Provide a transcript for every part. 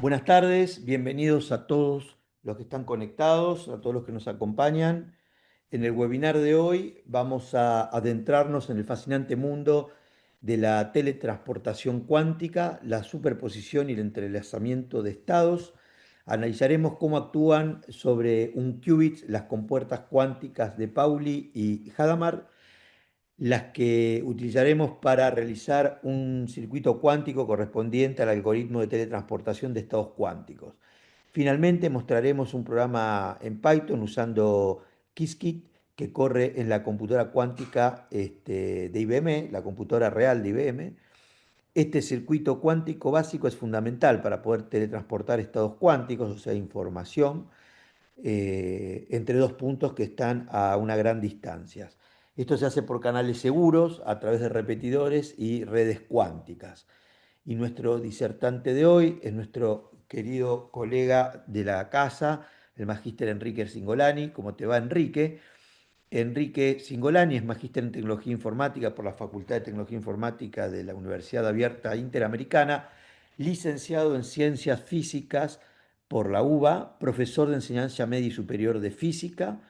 Buenas tardes, bienvenidos a todos los que están conectados, a todos los que nos acompañan. En el webinar de hoy vamos a adentrarnos en el fascinante mundo de la teletransportación cuántica, la superposición y el entrelazamiento de estados. Analizaremos cómo actúan sobre un qubit las compuertas cuánticas de Pauli y Hadamard, las que utilizaremos para realizar un circuito cuántico correspondiente al algoritmo de teletransportación de estados cuánticos. Finalmente mostraremos un programa en Python usando Qiskit que corre en la computadora cuántica de IBM, la computadora real de IBM. Este circuito cuántico básico es fundamental para poder teletransportar estados cuánticos, o sea, información, entre dos puntos que están a una gran distancia. Esto se hace por canales seguros, a través de repetidores y redes cuánticas. Y nuestro disertante de hoy es nuestro querido colega de la casa, el magíster Enrique Singolani. ¿Cómo te va, Enrique? Enrique Singolani es magíster en tecnología informática por la Facultad de Tecnología Informática de la Universidad Abierta Interamericana, licenciado en Ciencias Físicas por la UBA, profesor de enseñanza media y superior de física,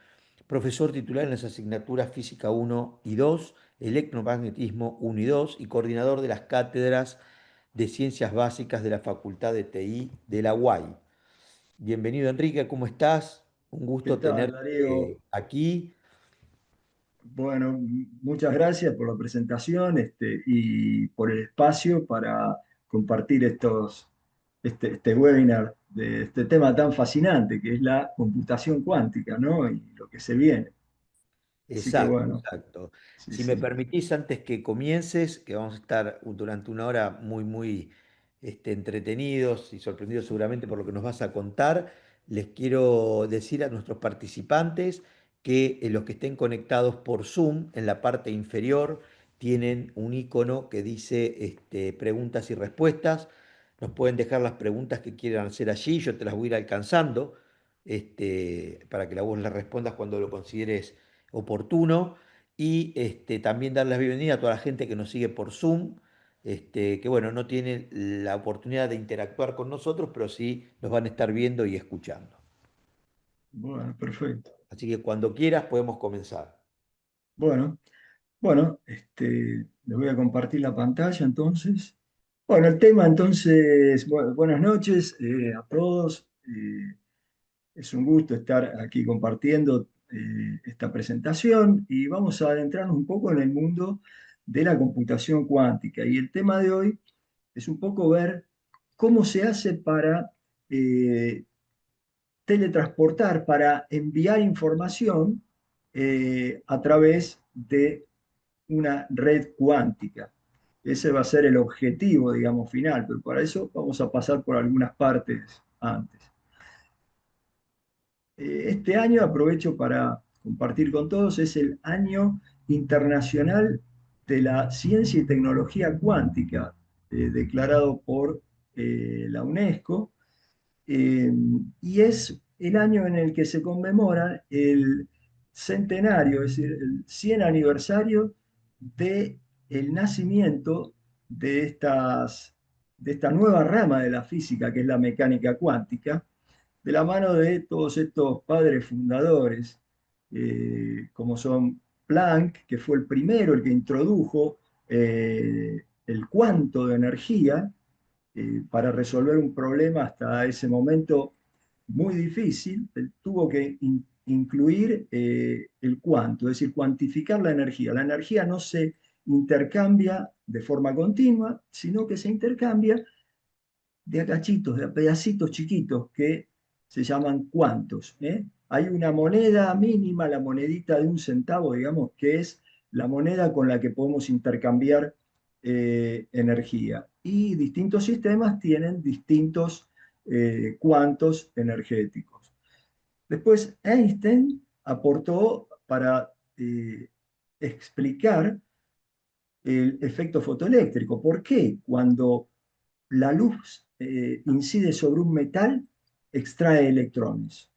profesor titular en las asignaturas Física 1 y 2, Electromagnetismo 1 y 2 y coordinador de las cátedras de Ciencias Básicas de la Facultad de TI de la UAI. Bienvenido, Enrique, ¿cómo estás? Un ¿Qué gusto tal, tenerte Darío? aquí. Bueno, muchas gracias por la presentación, y por el espacio para compartir este webinar de este tema tan fascinante que es la computación cuántica, ¿no? Y lo que se viene. Así que Exacto, bueno, exacto. sí, Si me sí. permitís, antes que comiences, que vamos a estar durante una hora muy entretenidos y sorprendidos seguramente por lo que nos vas a contar, les quiero decir a nuestros participantes que los que estén conectados por Zoom, en la parte inferior, tienen un icono que dice preguntas y respuestas. Nos pueden dejar las preguntas que quieran hacer allí, yo te las voy a ir alcanzando, para que la vos las respondas cuando lo consideres oportuno. Y también dar la bienvenida a toda la gente que nos sigue por Zoom, que bueno, no tiene la oportunidad de interactuar con nosotros, pero sí nos van a estar viendo y escuchando. Bueno, perfecto. Así que cuando quieras podemos comenzar. Bueno, bueno, les voy a compartir la pantalla entonces. Bueno, el tema entonces, buenas noches a todos. Es un gusto estar aquí compartiendo esta presentación y vamos a adentrarnos un poco en el mundo de la computación cuántica. Y el tema de hoy es un poco ver cómo se hace para eh, teletransportar, para enviar información a través de una red cuántica. Ese va a ser el objetivo, digamos, final, pero para eso vamos a pasar por algunas partes antes. Este año, aprovecho para compartir con todos, es el Año Internacional de la Ciencia y Tecnología Cuántica, declarado por la UNESCO, eh, y es el año en el que se conmemora el centenario, es decir, el 100 aniversario de el nacimiento de esta nueva rama de la física, que es la mecánica cuántica, de la mano de todos estos padres fundadores, como son Planck, que fue el primero, el que introdujo el cuanto de energía para resolver un problema hasta ese momento muy difícil. Él tuvo que incluir el cuanto, es decir, cuantificar la energía. La energía no se intercambia de forma continua, sino que se intercambia de a cachitos, de a pedacitos chiquitos que se llaman cuantos. Hay una moneda mínima, la monedita de un centavo, digamos, que es la moneda con la que podemos intercambiar energía. Y distintos sistemas tienen distintos cuantos energéticos. Después, Einstein aportó para explicar el efecto fotoeléctrico. ¿Por qué cuando la luz incide sobre un metal, extrae electrones?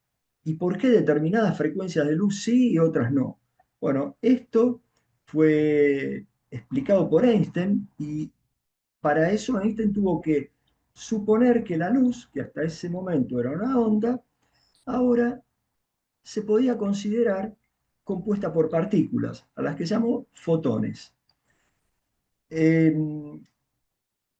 ¿Y por qué determinadas frecuencias de luz sí y otras no? Bueno, esto fue explicado por Einstein y para eso Einstein tuvo que suponer que la luz, que hasta ese momento era una onda, ahora se podía considerar compuesta por partículas, a las que llamó fotones. Eh,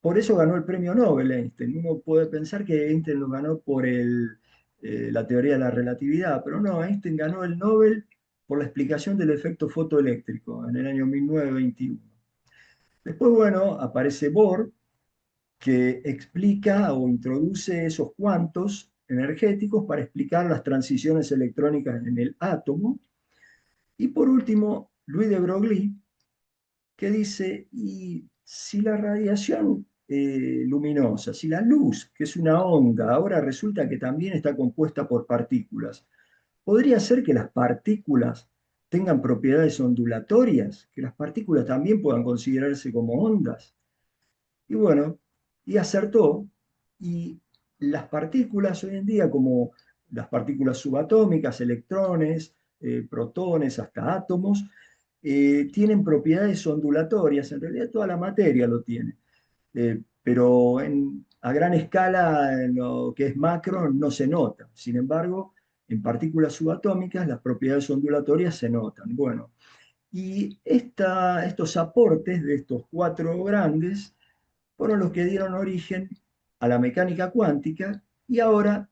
por eso ganó el premio Nobel Einstein. Uno puede pensar que Einstein lo ganó por la teoría de la relatividad, pero no, Einstein ganó el Nobel por la explicación del efecto fotoeléctrico en el año 1921. Después, bueno, aparece Bohr, que explica o introduce esos cuantos energéticos para explicar las transiciones electrónicas en el átomo. Y por último, Louis de Broglie, que dice, y si la radiación luminosa, si la luz, que es una onda, ahora resulta que también está compuesta por partículas, ¿podría ser que las partículas tengan propiedades ondulatorias? Que las partículas también puedan considerarse como ondas. Y bueno, y acertó, y las partículas hoy en día, como las partículas subatómicas, electrones, protones, hasta átomos, tienen propiedades ondulatorias, en realidad toda la materia lo tiene. Pero a gran escala, en lo que es macro, no se nota. Sin embargo, en partículas subatómicas las propiedades ondulatorias se notan. Bueno, y estos aportes de estos cuatro grandes fueron los que dieron origen a la mecánica cuántica y ahora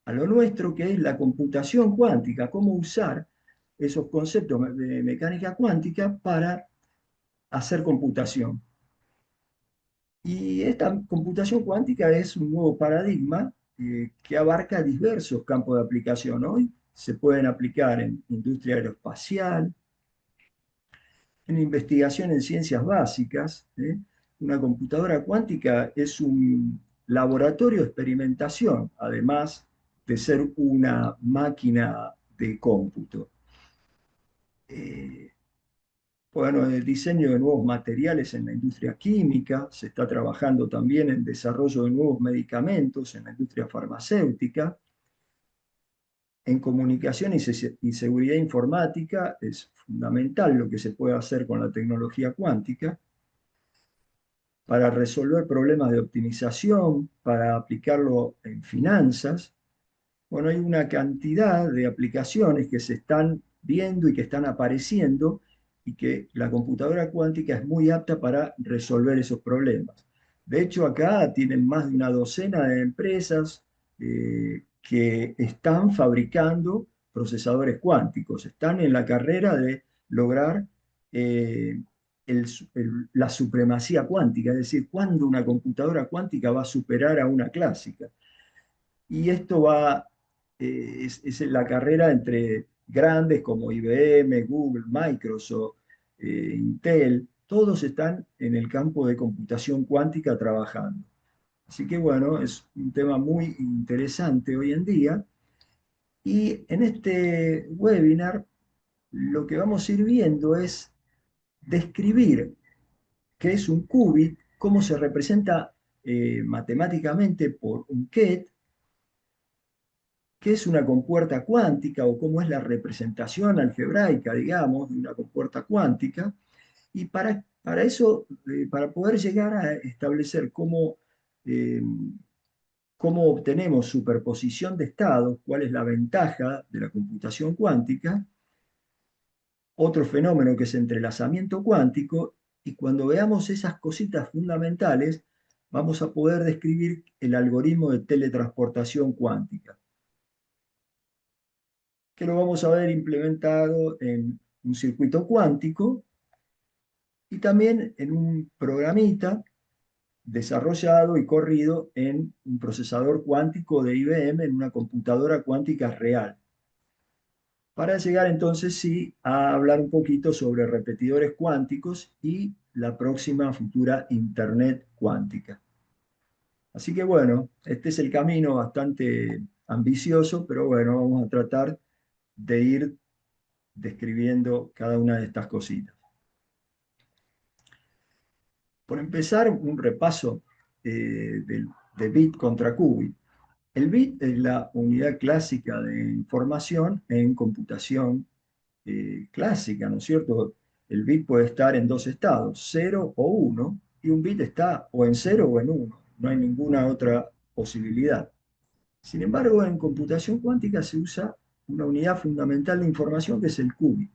a lo nuestro, que es la computación cuántica, cómo usar esos conceptos de mecánica cuántica para hacer computación. Y esta computación cuántica es un nuevo paradigma que abarca diversos campos de aplicación. Hoy se pueden aplicar en industria aeroespacial, en investigación en ciencias básicas. Una computadora cuántica es un laboratorio de experimentación, además de ser una máquina de cómputo. Eh, bueno, el diseño de nuevos materiales en la industria química, se está trabajando también en desarrollo de nuevos medicamentos en la industria farmacéutica, en comunicación y seguridad informática es fundamental lo que se puede hacer con la tecnología cuántica para resolver problemas de optimización, para aplicarlo en finanzas. Bueno, hay una cantidad de aplicaciones que se están viendo y que están apareciendo y que la computadora cuántica es muy apta para resolver esos problemas. De hecho, acá tienen más de una docena de empresas que están fabricando procesadores cuánticos, están en la carrera de lograr eh, la supremacía cuántica, es decir, cuándo una computadora cuántica va a superar a una clásica. Y esto es la carrera entre grandes como IBM, Google, Microsoft, Intel, todos están en el campo de computación cuántica trabajando. Así que bueno, es un tema muy interesante hoy en día. Y en este webinar lo que vamos a ir viendo es describir qué es un qubit, cómo se representa matemáticamente por un ket, qué es una compuerta cuántica o cómo es la representación algebraica, digamos, de una compuerta cuántica. Y para eso, para poder llegar a establecer eh, cómo obtenemos superposición de estados, cuál es la ventaja de la computación cuántica, otro fenómeno que es entrelazamiento cuántico, y cuando veamos esas cositas fundamentales, vamos a poder describir el algoritmo de teletransportación cuántica, que lo vamos a ver implementado en un circuito cuántico y también en un programita desarrollado y corrido en un procesador cuántico de IBM en una computadora cuántica real. Para llegar entonces sí a hablar un poquito sobre repetidores cuánticos y la próxima futura Internet cuántica. Así que bueno, este es el camino bastante ambicioso, pero bueno, vamos a tratar de ir describiendo cada una de estas cositas. Por empezar, un repaso de bit contra qubit. El bit es la unidad clásica de información en computación clásica, ¿no es cierto? El bit puede estar en dos estados, 0 o 1, y un bit está o en 0 o en 1. no hay ninguna otra posibilidad. Sin embargo, en computación cuántica se usa una unidad fundamental de información que es el qubit.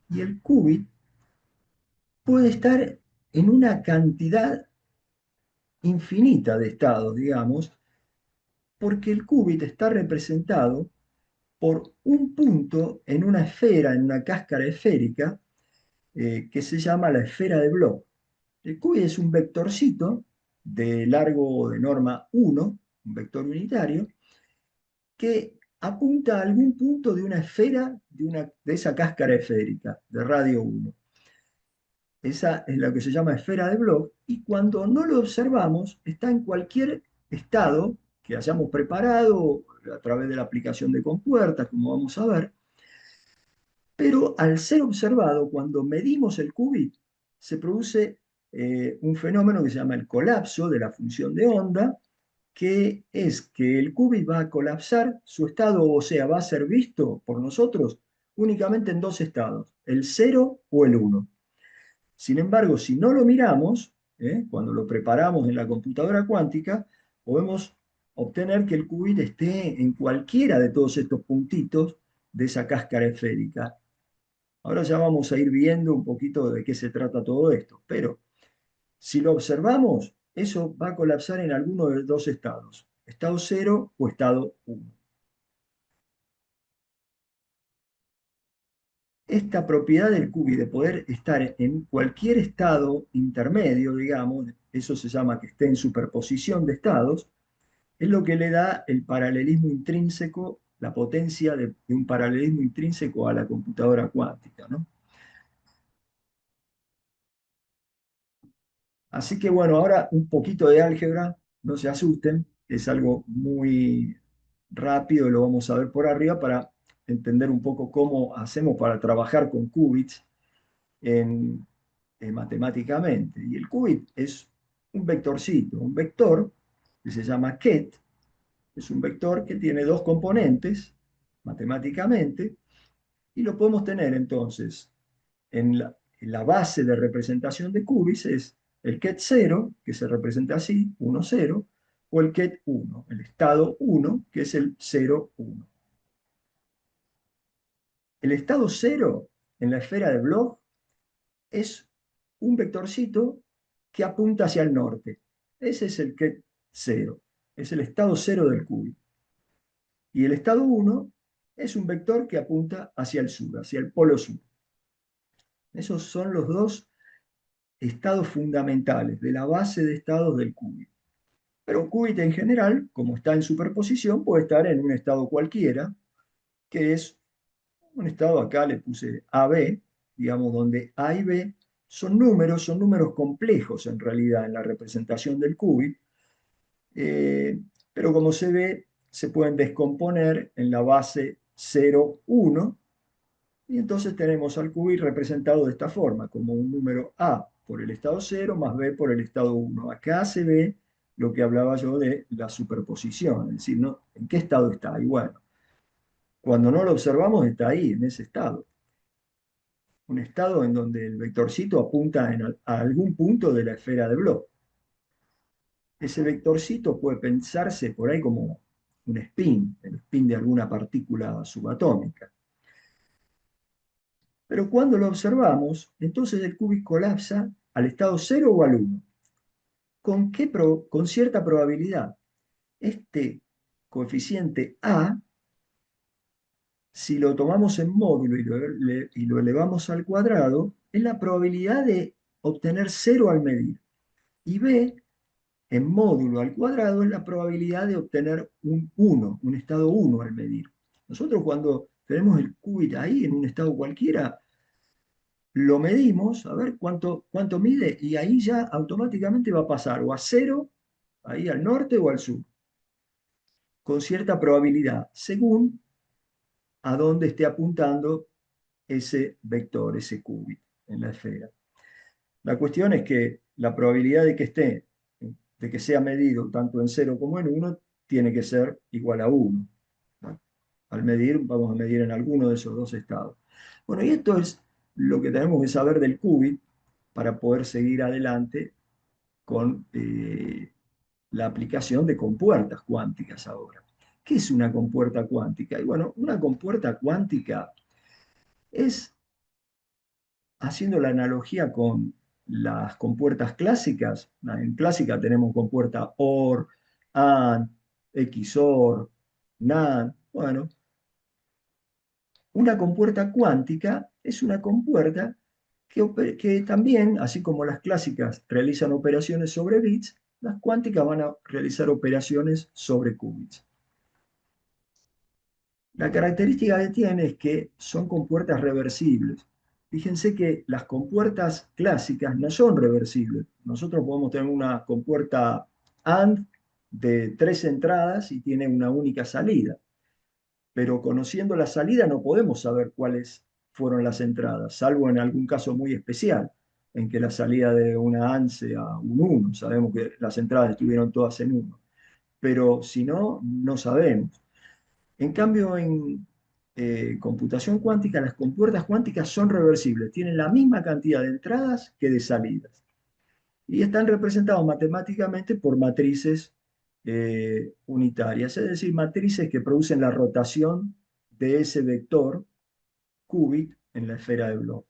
Y el qubit puede estar en una cantidad infinita de estados, digamos, porque el qubit está representado por un punto en una esfera, en una cáscara esférica, que se llama la esfera de Bloch. El qubit es un vectorcito de largo de norma 1, un vector unitario, que apunta a algún punto de una esfera de esa cáscara esférica de radio 1. Esa es la que se llama esfera de Bloch, y cuando no lo observamos, está en cualquier estado que hayamos preparado a través de la aplicación de compuertas, como vamos a ver, pero al ser observado, cuando medimos el qubit, se produce un fenómeno que se llama el colapso de la función de onda, que es que el qubit va a colapsar su estado, o sea, va a ser visto por nosotros únicamente en dos estados, el cero o el uno. Sin embargo, si no lo miramos, cuando lo preparamos en la computadora cuántica, podemos obtener que el qubit esté en cualquiera de todos estos puntitos de esa cáscara esférica. Ahora ya vamos a ir viendo un poquito de qué se trata todo esto, pero si lo observamos, eso va a colapsar en alguno de los dos estados, estado cero o estado 1. Esta propiedad del qubit de poder estar en cualquier estado intermedio, digamos, eso se llama que esté en superposición de estados, es lo que le da el paralelismo intrínseco, la potencia de un paralelismo intrínseco a la computadora cuántica, ¿no? Así que bueno, ahora un poquito de álgebra, no se asusten, es algo muy rápido, lo vamos a ver por arriba para entender un poco cómo hacemos para trabajar con qubits en, matemáticamente. Y el qubit es un vectorcito, un vector que se llama ket, es un vector que tiene dos componentes matemáticamente, y lo podemos tener entonces en la base de representación de qubits es el ket 0, que se representa así, 1, 0, o el ket 1, el estado 1, que es el 0, 1. El estado 0 en la esfera de Bloch es un vectorcito que apunta hacia el norte. Ese es el ket 0, es el estado 0 del qubit. Y el estado 1 es un vector que apunta hacia el sur, hacia el polo sur. Esos son los dos estados fundamentales de la base de estados del qubit. Pero un qubit en general, como está en superposición, puede estar en un estado cualquiera, que es un estado, acá le puse AB, digamos, donde A y B son números complejos en realidad en la representación del qubit, eh, pero como se ve, se pueden descomponer en la base 0, 1, y entonces tenemos al qubit representado de esta forma, como un número A por el estado 0 más B por el estado 1. Acá se ve lo que hablaba yo de la superposición, es decir, ¿no? ¿En qué estado está? Y bueno, cuando no lo observamos está ahí, en ese estado. Un estado en donde el vectorcito apunta a algún punto de la esfera de Bloch. Ese vectorcito puede pensarse por ahí como un spin, el spin de alguna partícula subatómica. Pero cuando lo observamos, entonces el qubit colapsa al estado 0 o al 1. Con cierta probabilidad. Este coeficiente A, si lo tomamos en módulo y lo elevamos al cuadrado, es la probabilidad de obtener 0 al medir. Y B, en módulo al cuadrado, es la probabilidad de obtener un 1, un estado 1 al medir. Nosotros cuando tenemos el qubit ahí en un estado cualquiera, lo medimos, a ver cuánto mide, y ahí ya automáticamente va a pasar o a 0, ahí al norte o al sur, con cierta probabilidad, según a dónde esté apuntando ese vector, ese qubit en la esfera. La cuestión es que la probabilidad de que sea medido tanto en 0 como en 1, tiene que ser igual a 1. Al medir, vamos a medir en alguno de esos dos estados. Bueno, y esto es lo que tenemos que saber del qubit para poder seguir adelante con la aplicación de compuertas cuánticas ahora. ¿Qué es una compuerta cuántica? Y bueno, una compuerta cuántica es, haciendo la analogía con las compuertas clásicas, en clásica tenemos compuerta OR, AND, XOR, NAND. Bueno, una compuerta cuántica es una compuerta que también, así como las clásicas realizan operaciones sobre bits, las cuánticas van a realizar operaciones sobre qubits. La característica que tiene es que son compuertas reversibles. Fíjense que las compuertas clásicas no son reversibles. Nosotros podemos tener una compuerta AND de 3 entradas y tiene una única salida, pero conociendo la salida no podemos saber cuáles fueron las entradas, salvo en algún caso muy especial, en que la salida de una AND sea un 1. Sabemos que las entradas estuvieron todas en 1, pero si no, no sabemos. En cambio, en computación cuántica, las compuertas cuánticas son reversibles, tienen la misma cantidad de entradas que de salidas. Y están representados matemáticamente por matrices unitarias, es decir, matrices que producen la rotación de ese vector qubit en la esfera de Bloch.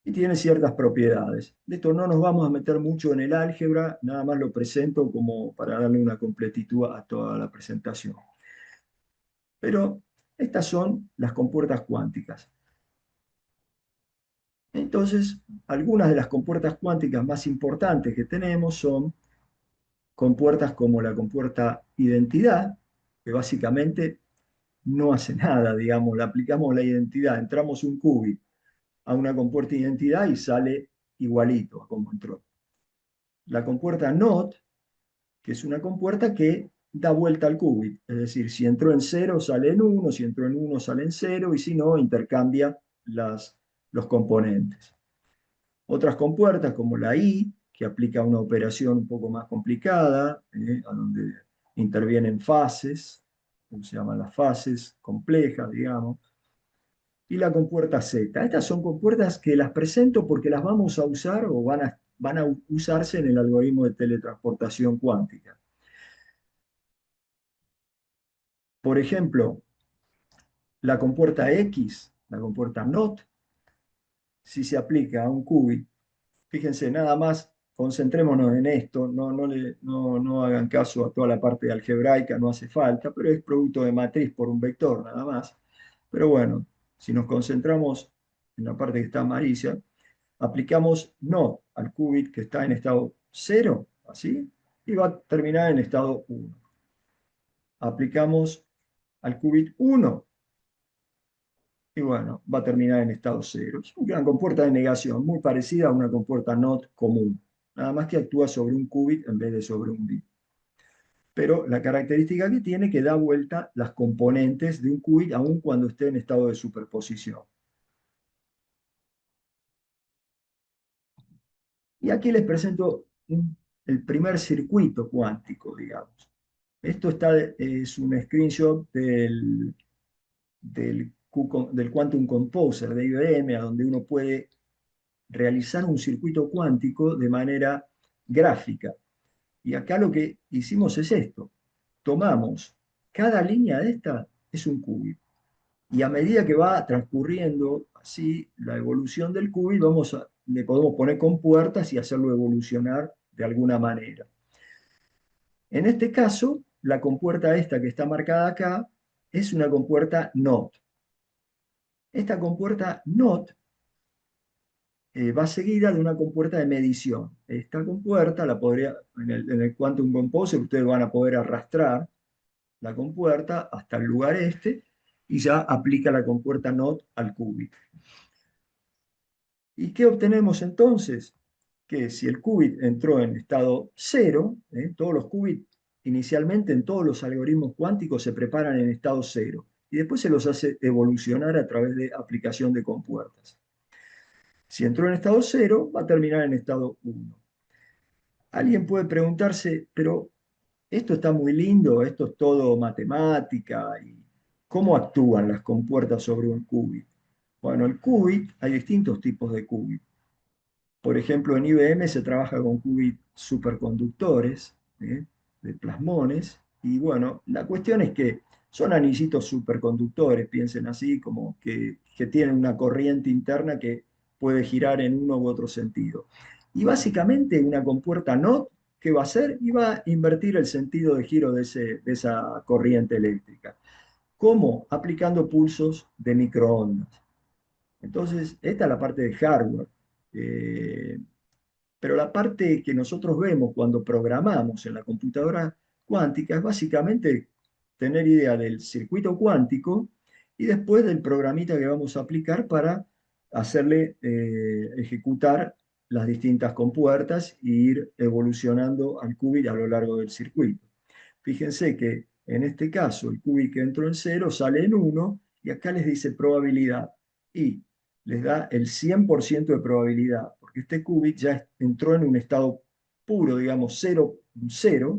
Y tiene ciertas propiedades. De esto no nos vamos a meter mucho en el álgebra, nada más lo presento como para darle una completitud a toda la presentación. Pero estas son las compuertas cuánticas. Entonces, algunas de las compuertas cuánticas más importantes que tenemos son compuertas como la compuerta identidad, que básicamente no hace nada, digamos, le aplicamos la identidad, entramos un qubit a una compuerta identidad y sale igualito a como entró. La compuerta NOT, que es una compuerta que da vuelta al qubit, es decir, si entró en 0 sale en 1, si entró en 1 sale en 0 y si no, intercambia los componentes. Otras compuertas como la I, que aplica una operación un poco más complicada, a donde intervienen fases, como se llaman las fases complejas, digamos, y la compuerta Z. Estas son compuertas que las presento porque las vamos a usar o van a usarse en el algoritmo de teletransportación cuántica. Por ejemplo, la compuerta X, la compuerta NOT, si se aplica a un qubit, fíjense, nada más concentrémonos en esto, no hagan caso a toda la parte algebraica, no hace falta, pero es producto de matriz por un vector nada más. Pero bueno, si nos concentramos en la parte que está amarilla, aplicamos no al qubit que está en estado 0, así, y va a terminar en estado 1. Aplicamos al qubit 1 y bueno, va a terminar en estado 0. Es una compuerta de negación muy parecida a una compuerta NOT común, nada más que actúa sobre un qubit en vez de sobre un bit. Pero la característica que tiene es que da vuelta las componentes de un qubit aun cuando esté en estado de superposición. Y aquí les presento el primer circuito cuántico, digamos. Esto es un screenshot del Quantum Composer de IBM, a donde uno puede realizar un circuito cuántico de manera gráfica. Y acá lo que hicimos es esto. Tomamos cada línea de esta es un qubit. Y a medida que va transcurriendo así la evolución del qubit, le podemos poner compuertas y hacerlo evolucionar de alguna manera. En este caso, la compuerta esta que está marcada acá es una compuerta NOT. Esta compuerta NOT va seguida de una compuerta de medición. Esta compuerta la podría, en el Quantum Composer, ustedes van a poder arrastrar la compuerta hasta el lugar este y ya aplica la compuerta NOT al qubit. ¿Y qué obtenemos entonces? Que si el qubit entró en estado 0, todos los qubits inicialmente en todos los algoritmos cuánticos se preparan en estado 0 y después se los hace evolucionar a través de aplicación de compuertas. Si entró en estado 0, va a terminar en estado 1. Alguien puede preguntarse, pero esto está muy lindo, esto es todo matemática, y ¿cómo actúan las compuertas sobre un qubit? Bueno, el qubit, hay distintos tipos de qubit. Por ejemplo, en IBM se trabaja con qubits superconductores, de plasmones, y bueno, la cuestión es que son anillitos superconductores, piensen así, como que tienen una corriente interna que puede girar en uno u otro sentido. Y básicamente una compuerta NOT, ¿qué va a hacer? Y va a invertir el sentido de giro de esa corriente eléctrica. ¿Cómo? Aplicando pulsos de microondas. Entonces, esta es la parte de hardware. Eh, pero la parte que nosotros vemos cuando programamos en la computadora cuántica es básicamente tener idea del circuito cuántico y después del programita que vamos a aplicar para hacerle ejecutar las distintas compuertas e ir evolucionando al qubit a lo largo del circuito. Fíjense que en este caso el qubit que entró en cero sale en uno y acá les dice probabilidad y les da el 100% de probabilidad, porque este qubit ya entró en un estado puro, digamos, cero, cero,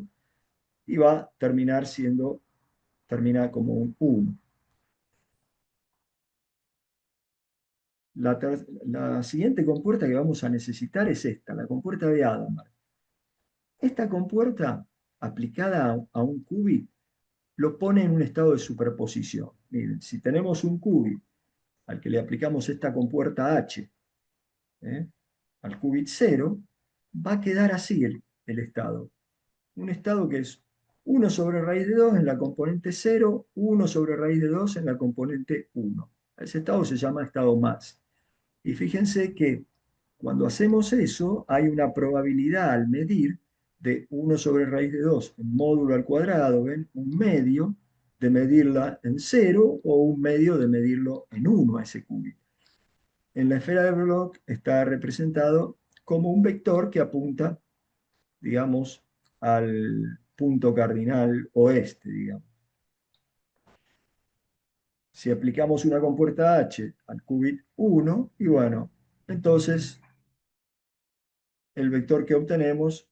y va a terminar siendo, termina como un 1. La siguiente compuerta que vamos a necesitar es esta, la compuerta de Hadamard. Esta compuerta, aplicada a un qubit, lo pone en un estado de superposición. Miren, si tenemos un qubit al que le aplicamos esta compuerta H, ¿eh? al qubit cero, va a quedar así el estado. Un estado que es 1 sobre raíz de 2 en la componente cero, 1 sobre raíz de 2 en la componente 1. Ese estado se llama estado más. Y fíjense que cuando hacemos eso, hay una probabilidad al medir de 1 sobre raíz de 2 en módulo al cuadrado, ¿ven? Un medio de medirla en cero o un medio de medirlo en 1 a ese qubit. En la esfera de Bloch está representado como un vector que apunta, digamos, al punto cardinal oeste, digamos. Si aplicamos una compuerta H al qubit 1, y bueno, entonces el vector que obtenemos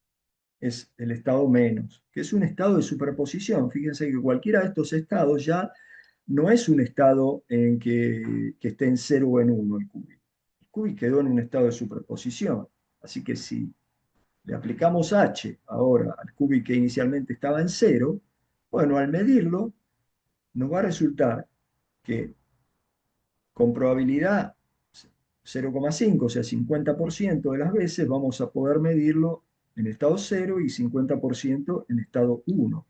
es el estado menos, que es un estado de superposición. Fíjense que cualquiera de estos estados ya no es un estado en que esté en 0 o en 1 el qubit. El qubit quedó en un estado de superposición. Así que si le aplicamos H ahora al qubit que inicialmente estaba en 0, bueno, al medirlo nos va a resultar que con probabilidad 0,5, o sea, 50% de las veces vamos a poder medirlo en estado 0 y 50% en estado 1.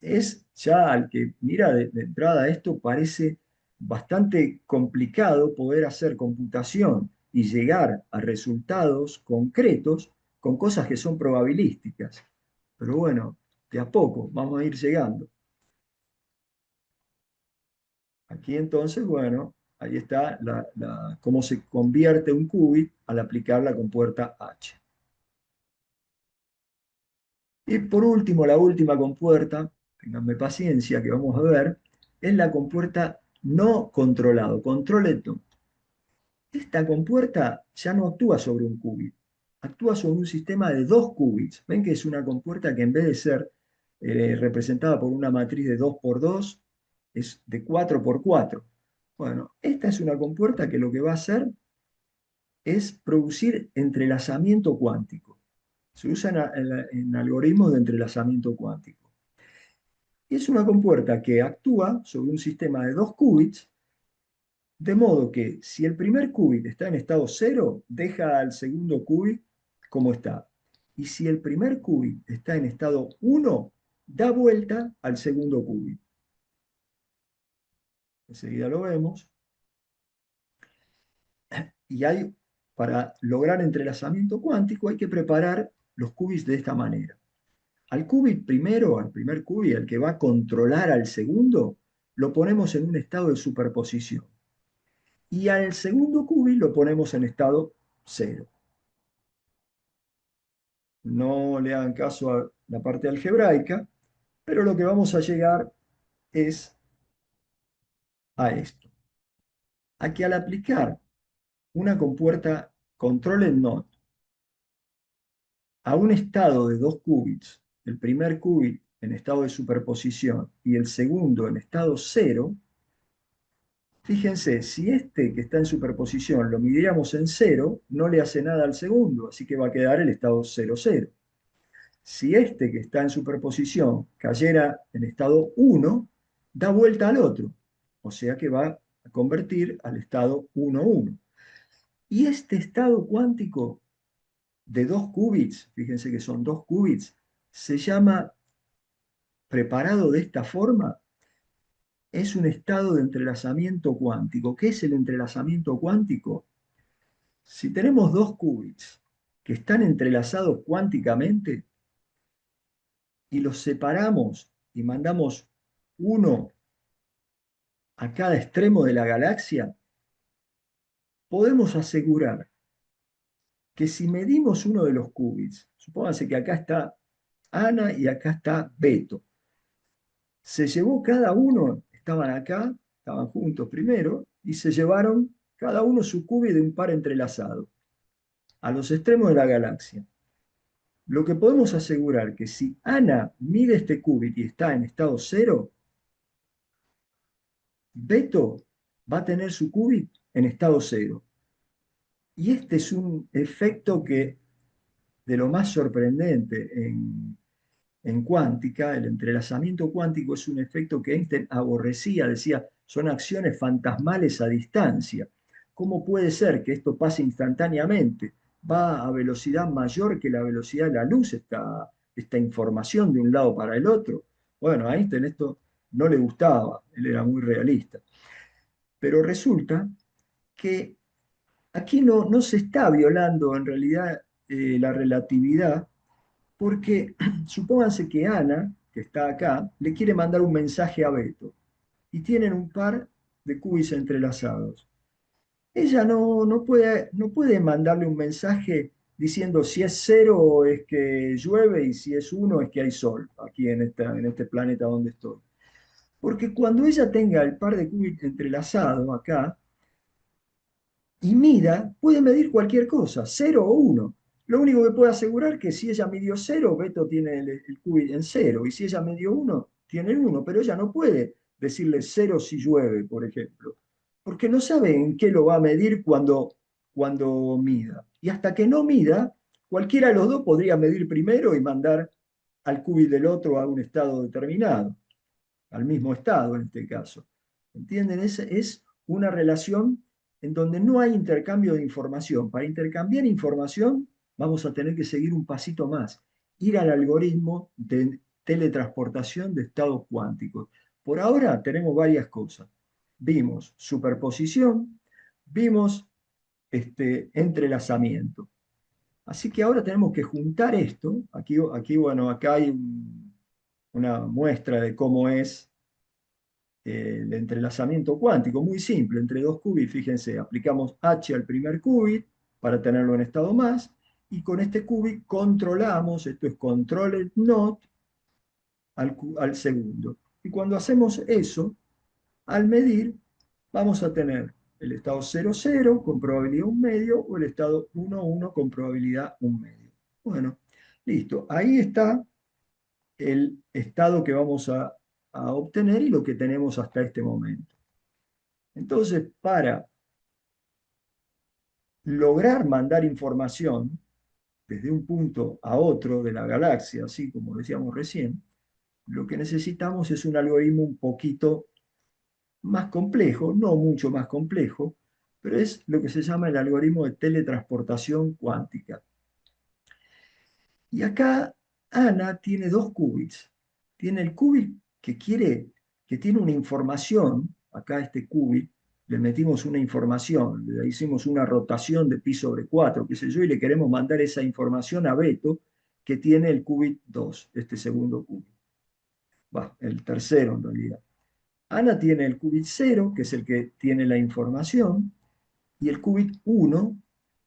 Es ya al que mira de entrada esto parece bastante complicado poder hacer computación y llegar a resultados concretos con cosas que son probabilísticas. Pero bueno, de a poco vamos a ir llegando. Aquí entonces, bueno, ahí está cómo se convierte un qubit al aplicar la compuerta H. Y por último, la última compuerta, ténganme paciencia que vamos a ver, es la compuerta no controlado, controlled no. Esta compuerta ya no actúa sobre un qubit, actúa sobre un sistema de dos qubits. Ven que es una compuerta que en vez de ser representada por una matriz de 2 por 2 es de 4 por 4. Bueno, esta es una compuerta que lo que va a hacer es producir entrelazamiento cuántico. Se usa en algoritmos de entrelazamiento cuántico. Y es una compuerta que actúa sobre un sistema de dos qubits, de modo que si el primer qubit está en estado cero, deja al segundo qubit como está. Y si el primer qubit está en estado 1, da vuelta al segundo qubit. Enseguida lo vemos. Y para lograr entrelazamiento cuántico, hay que preparar los qubits de esta manera. Al qubit primero, al primer qubit, el que va a controlar al segundo, lo ponemos en un estado de superposición. Y al segundo qubit lo ponemos en estado cero. No le hagan caso a la parte algebraica, pero lo que vamos a llegar es a esto. A que al aplicar una compuerta control en NOT a un estado de dos qubits, el primer qubit en estado de superposición y el segundo en estado cero, Fíjense, si este que está en superposición lo midiéramos en cero, no le hace nada al segundo, así que va a quedar el estado cero cero. Si este que está en superposición cayera en estado uno, da vuelta al otro, o sea que va a convertir al estado uno uno. Y este estado cuántico de 2 qubits, fíjense que son 2 qubits, se llama, preparado de esta forma, es un estado de entrelazamiento cuántico. ¿Qué es el entrelazamiento cuántico? Si tenemos 2 qubits que están entrelazados cuánticamente y los separamos y mandamos uno a cada extremo de la galaxia, podemos asegurar que si medimos uno de los qubits, supónganse que acá está Ana y acá está Beto, se llevó cada uno, estaban acá, estaban juntos primero, y se llevaron cada uno su qubit de un par entrelazado a los extremos de la galaxia. Lo que podemos asegurar que si Ana mide este qubit y está en estado cero, Beto va a tener su qubit en estado cero. Y este es un efecto que de lo más sorprendente en cuántica, el entrelazamiento cuántico es un efecto que Einstein aborrecía, decía, son acciones fantasmales a distancia. ¿Cómo puede ser que esto pase instantáneamente? Va a velocidad mayor que la velocidad de la luz esta información de un lado para el otro. Bueno, a Einstein esto no le gustaba, él era muy realista. Pero resulta que aquí no se está violando en realidad la relatividad, porque supónganse que Ana, que está acá, le quiere mandar un mensaje a Beto y tienen un par de qubits entrelazados. Ella no puede mandarle un mensaje diciendo si es cero es que llueve y si es uno es que hay sol, aquí en este planeta donde estoy. Porque cuando ella tenga el par de qubits entrelazados acá, y mida, puede medir cualquier cosa, cero o uno. Lo único que puede asegurar es que si ella midió cero, Beto tiene el qubit en cero, y si ella midió uno, tiene el uno, pero ella no puede decirle cero si llueve, por ejemplo, porque no sabe en qué lo va a medir cuando mida. Y hasta que no mida, cualquiera de los dos podría medir primero y mandar al qubit del otro a un estado determinado, al mismo estado en este caso. ¿Entienden? Es una relación en donde no hay intercambio de información. Para intercambiar información vamos a tener que seguir un pasito más, ir al algoritmo de teletransportación de estados cuánticos. Por ahora tenemos varias cosas. Vimos superposición, vimos entrelazamiento. Así que ahora tenemos que juntar esto. Bueno, acá hay una muestra de cómo es el entrelazamiento cuántico, muy simple, entre dos qubits, fíjense, aplicamos H al primer qubit para tenerlo en estado más, y con este qubit controlamos, esto es controlled not, al segundo. Y cuando hacemos eso, al medir, vamos a tener el estado cero cero con probabilidad un medio o el estado uno uno con probabilidad un medio. Bueno, listo. Ahí está el estado que vamos a obtener y lo que tenemos hasta este momento. Entonces, para lograr mandar información desde un punto a otro de la galaxia, así como decíamos recién, lo que necesitamos es un algoritmo un poquito más complejo, no mucho más complejo, pero es lo que se llama el algoritmo de teletransportación cuántica. Y acá Ana tiene dos qubits. Tiene el qubit que tiene una información, acá este qubit, le metimos una información, le hicimos una rotación de pi sobre 4, qué sé yo, y le queremos mandar esa información a Beto, que tiene el qubit 2, este segundo qubit. Va, el tercero en realidad. Ana tiene el qubit 0, que es el que tiene la información, y el qubit 1,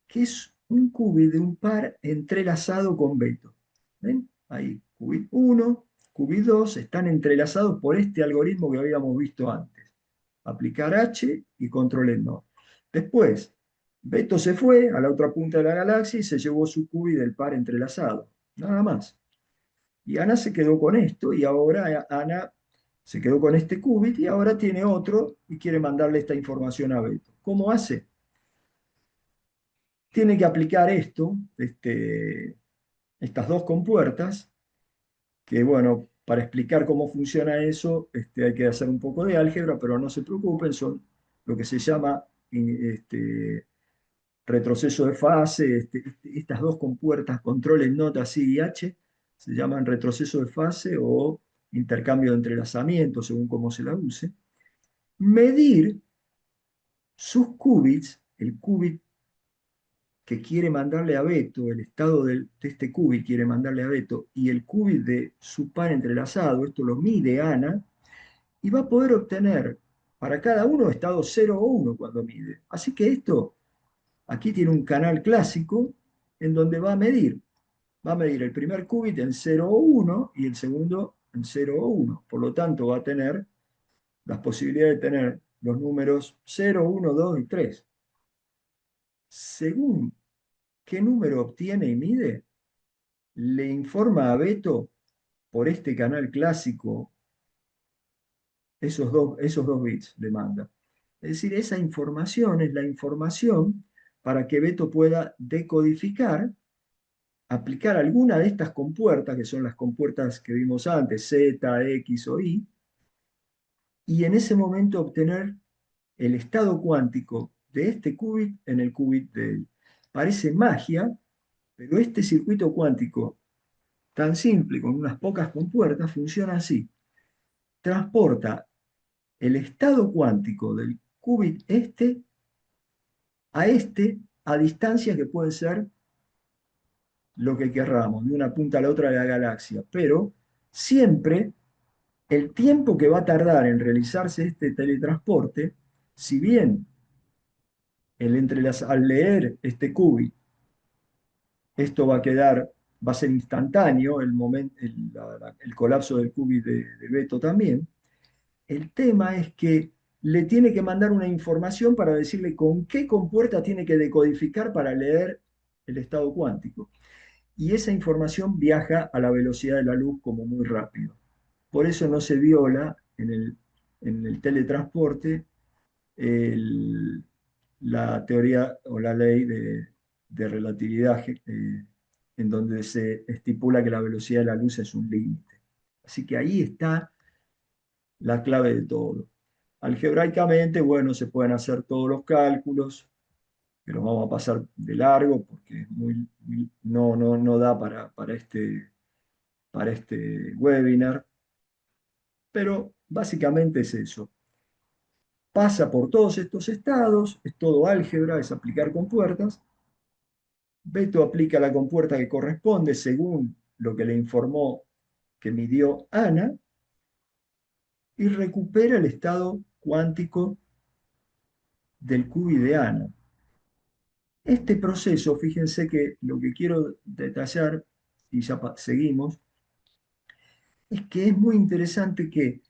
que es un qubit de un par entrelazado con Beto. ¿Ven? Ahí, qubit 1, qubit 2 están entrelazados por este algoritmo que habíamos visto antes. Aplicar H y control el no. Después, Beto se fue a la otra punta de la galaxia y se llevó su qubit del par entrelazado. Nada más. Y Ana se quedó con esto y ahora Ana Se quedó con este qubit y ahora tiene otro y quiere mandarle esta información a Beto. ¿Cómo hace? Tiene que aplicar esto, estas dos compuertas, que bueno, para explicar cómo funciona eso, hay que hacer un poco de álgebra, pero no se preocupen, son lo que se llama retroceso de fase. Estas dos compuertas, control en nota sí y H, se llaman retroceso de fase o intercambio de entrelazamiento, según cómo se la use. Medir sus qubits, el qubit que quiere mandarle a Beto, el estado de este qubit quiere mandarle a Beto, y el qubit de su par entrelazado, esto lo mide Ana, y va a poder obtener para cada uno estado 0 o 1 cuando mide. Así que esto, aquí tiene un canal clásico en donde va a medir el primer qubit en 0 o 1 y el segundo en 0 o 1. Por lo tanto, va a tener las posibilidades de tener los números 0, 1, 2 y 3. Según qué número obtiene y mide, le informa a Beto por este canal clásico esos dos bits le manda. Es decir, esa información es la información para que Beto pueda decodificar, aplicar alguna de estas compuertas, que son las compuertas que vimos antes, Z, X o Y, y en ese momento obtener el estado cuántico de este qubit en el qubit de él. Parece magia, pero este circuito cuántico tan simple, con unas pocas compuertas, funciona así. Transporta el estado cuántico del qubit a distancias que pueden ser lo que querramos, de una punta a la otra de la galaxia, pero siempre el tiempo que va a tardar en realizarse este teletransporte, si bien al leer este qubit, esto va a ser instantáneo, el colapso del qubit de Beto también. El tema es que le tiene que mandar una información para decirle con qué compuerta tiene que decodificar para leer el estado cuántico. Y esa información viaja a la velocidad de la luz como muy rápido. Por eso no se viola en el teletransporte el- la teoría o la ley de relatividad, en donde se estipula que la velocidad de la luz es un límite. Así que ahí está la clave de todo. Algebraicamente, bueno, se pueden hacer todos los cálculos, que los vamos a pasar de largo porque no da para este webinar, pero básicamente es eso. Pasa por todos estos estados, es todo álgebra, es aplicar compuertas. Beto aplica la compuerta que corresponde según lo que le informó que midió Ana y recupera el estado cuántico del qubit de Ana. Este proceso, fíjense que lo que quiero detallar, y ya seguimos, es que es muy interesante que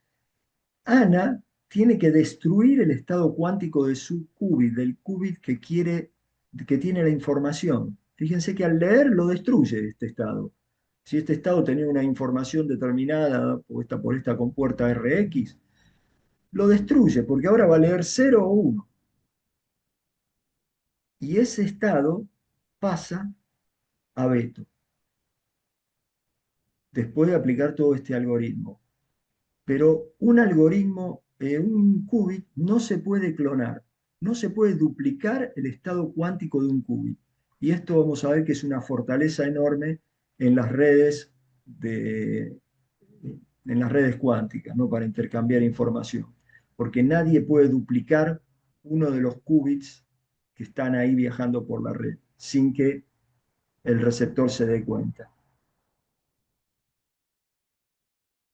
Ana tiene que destruir el estado cuántico de su qubit, del qubit que tiene la información. Fíjense que al leer lo destruye este estado. Si este estado tenía una información determinada puesta por esta compuerta Rx, lo destruye porque ahora va a leer 0 o 1. Y ese estado pasa a Beto después de aplicar todo este algoritmo. Pero un qubit no se puede clonar, no se puede duplicar el estado cuántico de un qubit. Y esto vamos a ver que es una fortaleza enorme en las redes, en las redes cuánticas, ¿no? Para intercambiar información. Porque nadie puede duplicar uno de los qubits que están ahí viajando por la red sin que el receptor se dé cuenta.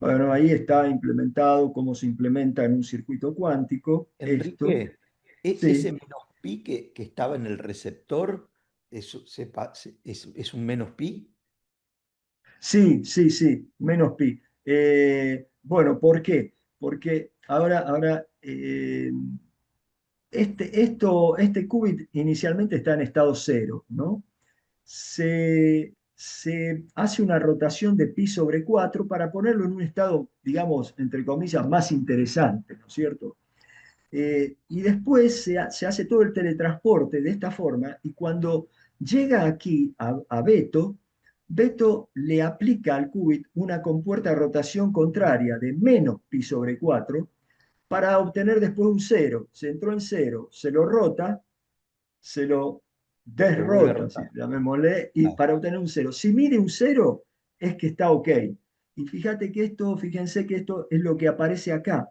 Bueno, ahí está implementado cómo se implementa en un circuito cuántico esto. Enrique, ese Sí, menos pi que estaba en el receptor es un menos pi. sí, menos pi. Bueno, ¿por qué? Porque ahora este qubit inicialmente está en estado cero, ¿no? se hace una rotación de pi sobre 4 para ponerlo en un estado, digamos, entre comillas, más interesante, ¿no es cierto? Y después se hace todo el teletransporte de esta forma y cuando llega aquí a Beto, Beto le aplica al qubit una compuerta de rotación contraria de menos pi sobre 4 para obtener después un cero. Se entró en cero, se lo rota, se lo Lo vuelve a desrota, si rotar. llamémosle, y Claro. para obtener un cero. Si mide un cero, es que está ok. Y fíjense que esto es lo que aparece acá.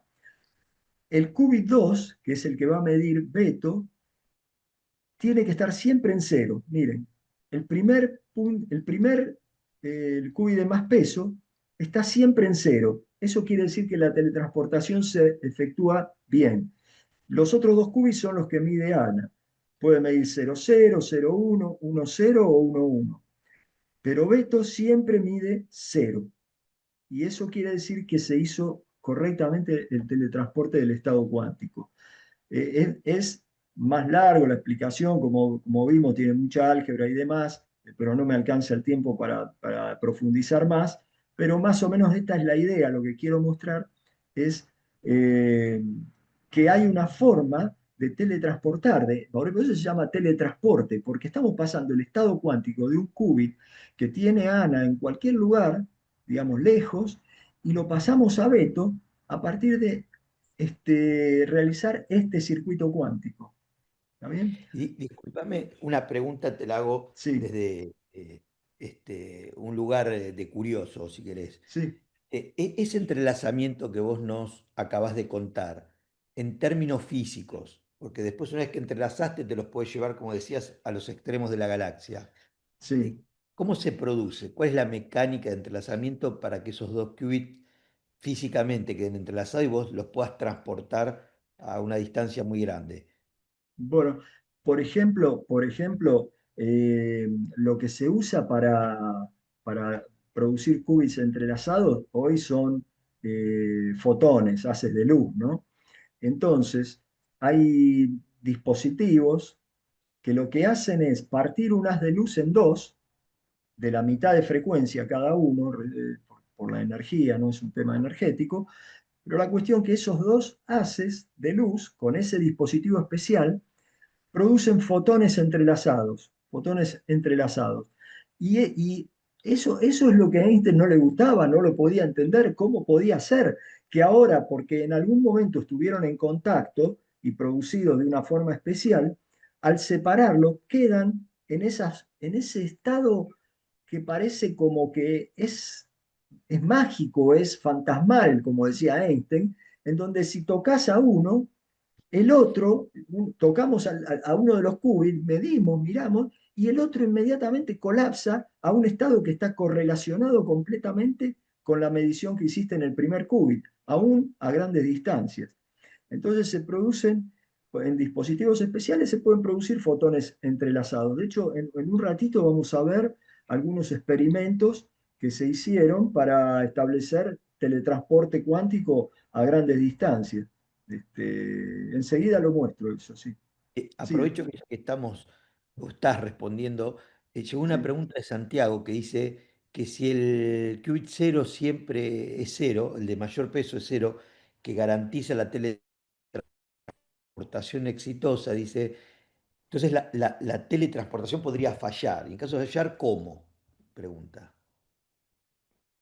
El qubit 2, que es el que va a medir Beto, tiene que estar siempre en cero. Miren, el qubit de más peso está siempre en cero. Eso quiere decir que la teletransportación se efectúa bien. Los otros dos qubits son los que mide Ana. Puede medir 0,0, 0,1, 1,0 o 1,1. Pero Beto siempre mide cero. Y eso quiere decir que se hizo correctamente el teletransporte del estado cuántico. Es más largo la explicación, como vimos, tiene mucha álgebra y demás, pero no me alcanza el tiempo para profundizar más, pero más o menos esta es la idea, lo que quiero mostrar es eh, que hay una forma de teletransportar, por eso se llama teletransporte, porque estamos pasando el estado cuántico de un qubit que tiene Ana en cualquier lugar, digamos lejos, y lo pasamos a Beto a partir de realizar este circuito cuántico. ¿Está bien? Y discúlpame, una pregunta te la hago Sí, desde un lugar de curioso, si querés. sí, Ese entrelazamiento que vos nos acabás de contar, en términos físicos, porque después una vez que entrelazaste te los puedes llevar, como decías, a los extremos de la galaxia. sí. eh, ¿Cómo se produce? ¿Cuál es la mecánica de entrelazamiento para que esos dos qubits físicamente queden entrelazados y vos los puedas transportar a una distancia muy grande? Bueno, por ejemplo, lo que se usa para producir qubits entrelazados hoy son fotones, haces de luz, ¿no? Entonces, hay dispositivos que lo que hacen es partir un haz de luz en dos, de la mitad de frecuencia cada uno, por la energía, no es un tema energético, pero la cuestión es que esos dos haces de luz, con ese dispositivo especial, producen fotones entrelazados. Y eso es lo que a Einstein no le gustaba, no lo podía entender, cómo podía ser que ahora, porque en algún momento estuvieron en contacto y producidos de una forma especial, al separarlo quedan en ese estado que parece como que es mágico, es fantasmal, como decía Einstein, en donde si tocas a uno, el otro, tocamos a uno de los qubits, medimos, miramos, y el otro inmediatamente colapsa a un estado que está correlacionado completamente con la medición que hiciste en el primer qubit, aún a grandes distancias. Entonces se producen, en dispositivos especiales se pueden producir fotones entrelazados. De hecho, en un ratito vamos a ver algunos experimentos que se hicieron para establecer teletransporte cuántico a grandes distancias. Enseguida lo muestro eso, sí. Sí, Aprovecho que ya que estamos, o estás respondiendo, llegó una sí. pregunta de Santiago que dice que si el qubit cero siempre es cero, el de mayor peso es cero, que garantiza la teletransportación exitosa, dice, entonces la teletransportación podría fallar. Y en caso de fallar, ¿cómo? Pregunta.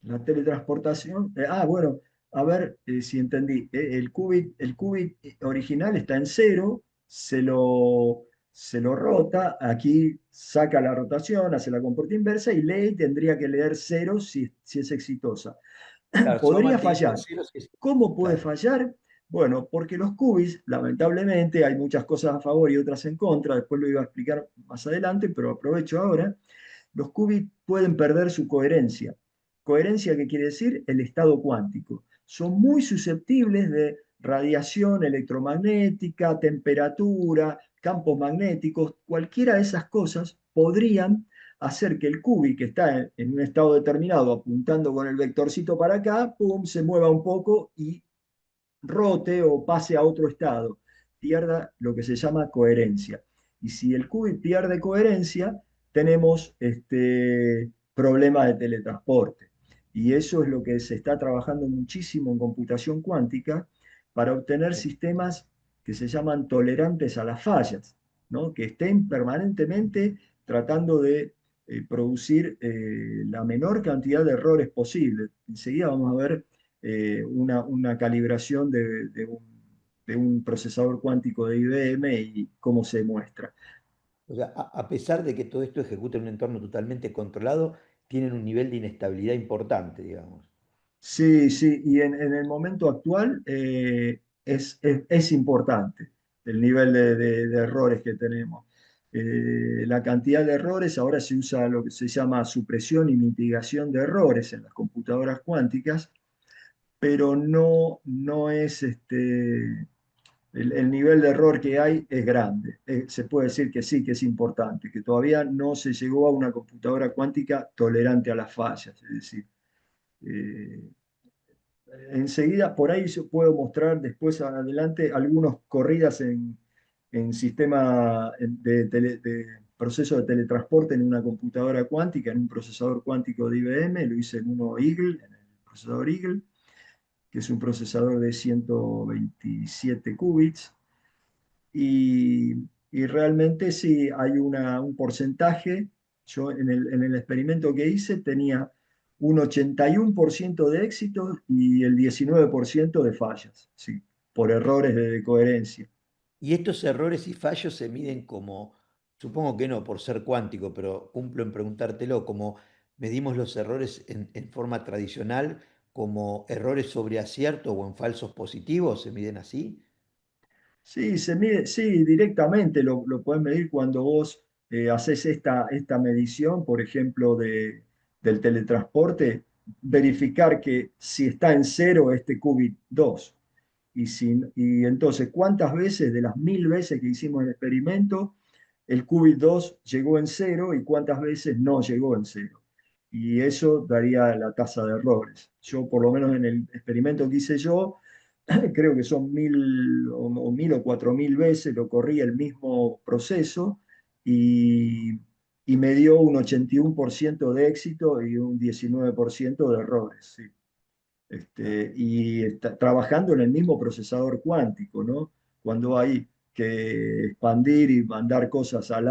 La teletransportación. Bueno, a ver si entendí. El qubit original está en cero, se lo rota, aquí saca la rotación, hace la compuerta inversa y lee, y tendría que leer cero si es exitosa. Claro, se va Podría manteniendo en fallar. cero. ¿Cómo puede Claro. fallar? Bueno, porque los qubits, lamentablemente, hay muchas cosas a favor y otras en contra, después lo iba a explicar más adelante, pero aprovecho ahora. Los qubits pueden perder su coherencia. Coherencia, ¿qué quiere decir? El estado cuántico. Son muy susceptibles de radiación electromagnética, temperatura, campos magnéticos, cualquiera de esas cosas podrían hacer que el qubit que está en un estado determinado apuntando con el vectorcito para acá, pum, se mueva un poco y rote o pase a otro estado, pierda lo que se llama coherencia. Y si el qubit pierde coherencia, tenemos problemas de teletransporte. Y eso es lo que se está trabajando muchísimo en computación cuántica para obtener sistemas que se llaman tolerantes a las fallas, ¿no? Que estén permanentemente tratando de producir la menor cantidad de errores posible. Enseguida vamos a ver una calibración de un procesador cuántico de IBM y cómo se muestra. O sea, a pesar de que todo esto ejecuta en un entorno totalmente controlado, tienen un nivel de inestabilidad importante, digamos. Sí, sí, y en el momento actual es importante el nivel de errores que tenemos. La cantidad de errores, ahora se usa lo que se llama supresión y mitigación de errores en las computadoras cuánticas, pero no es el nivel de error que hay es grande. Se puede decir que sí, que es importante, que todavía no se llegó a una computadora cuántica tolerante a las fallas, es decir, eh, enseguida, por ahí yo puedo mostrar después adelante algunas corridas en sistema de proceso de teletransporte en una computadora cuántica, en un procesador cuántico de IBM, lo hice en uno Eagle, en el procesador Eagle, que es un procesador de 127 qubits, y, y realmente sí hay un porcentaje. Yo en el experimento que hice tenía un 81% de éxito y el 19% de fallas, sí, por errores de coherencia. Y estos errores y fallos se miden como, supongo que no por ser cuántico, pero cumplo en preguntártelo, como medimos los errores en forma tradicional, como errores sobre acierto o en falsos positivos, ¿se miden así? Sí, se mide, sí, directamente lo puedes medir cuando vos haces esta medición, por ejemplo, del teletransporte, verificar que si está en cero este qubit 2. Y entonces, ¿cuántas veces de las 1000 veces que hicimos el experimento, el qubit 2 llegó en cero y cuántas veces no llegó en cero? Y eso daría la tasa de errores. Yo, por lo menos en el experimento que hice yo, creo que son 1000 o 4000 veces, lo corrí el mismo proceso y, y me dio un 81% de éxito y un 19% de errores. Sí. Ah. Y está trabajando en el mismo procesador cuántico, ¿no? Cuando hay que expandir y mandar cosas a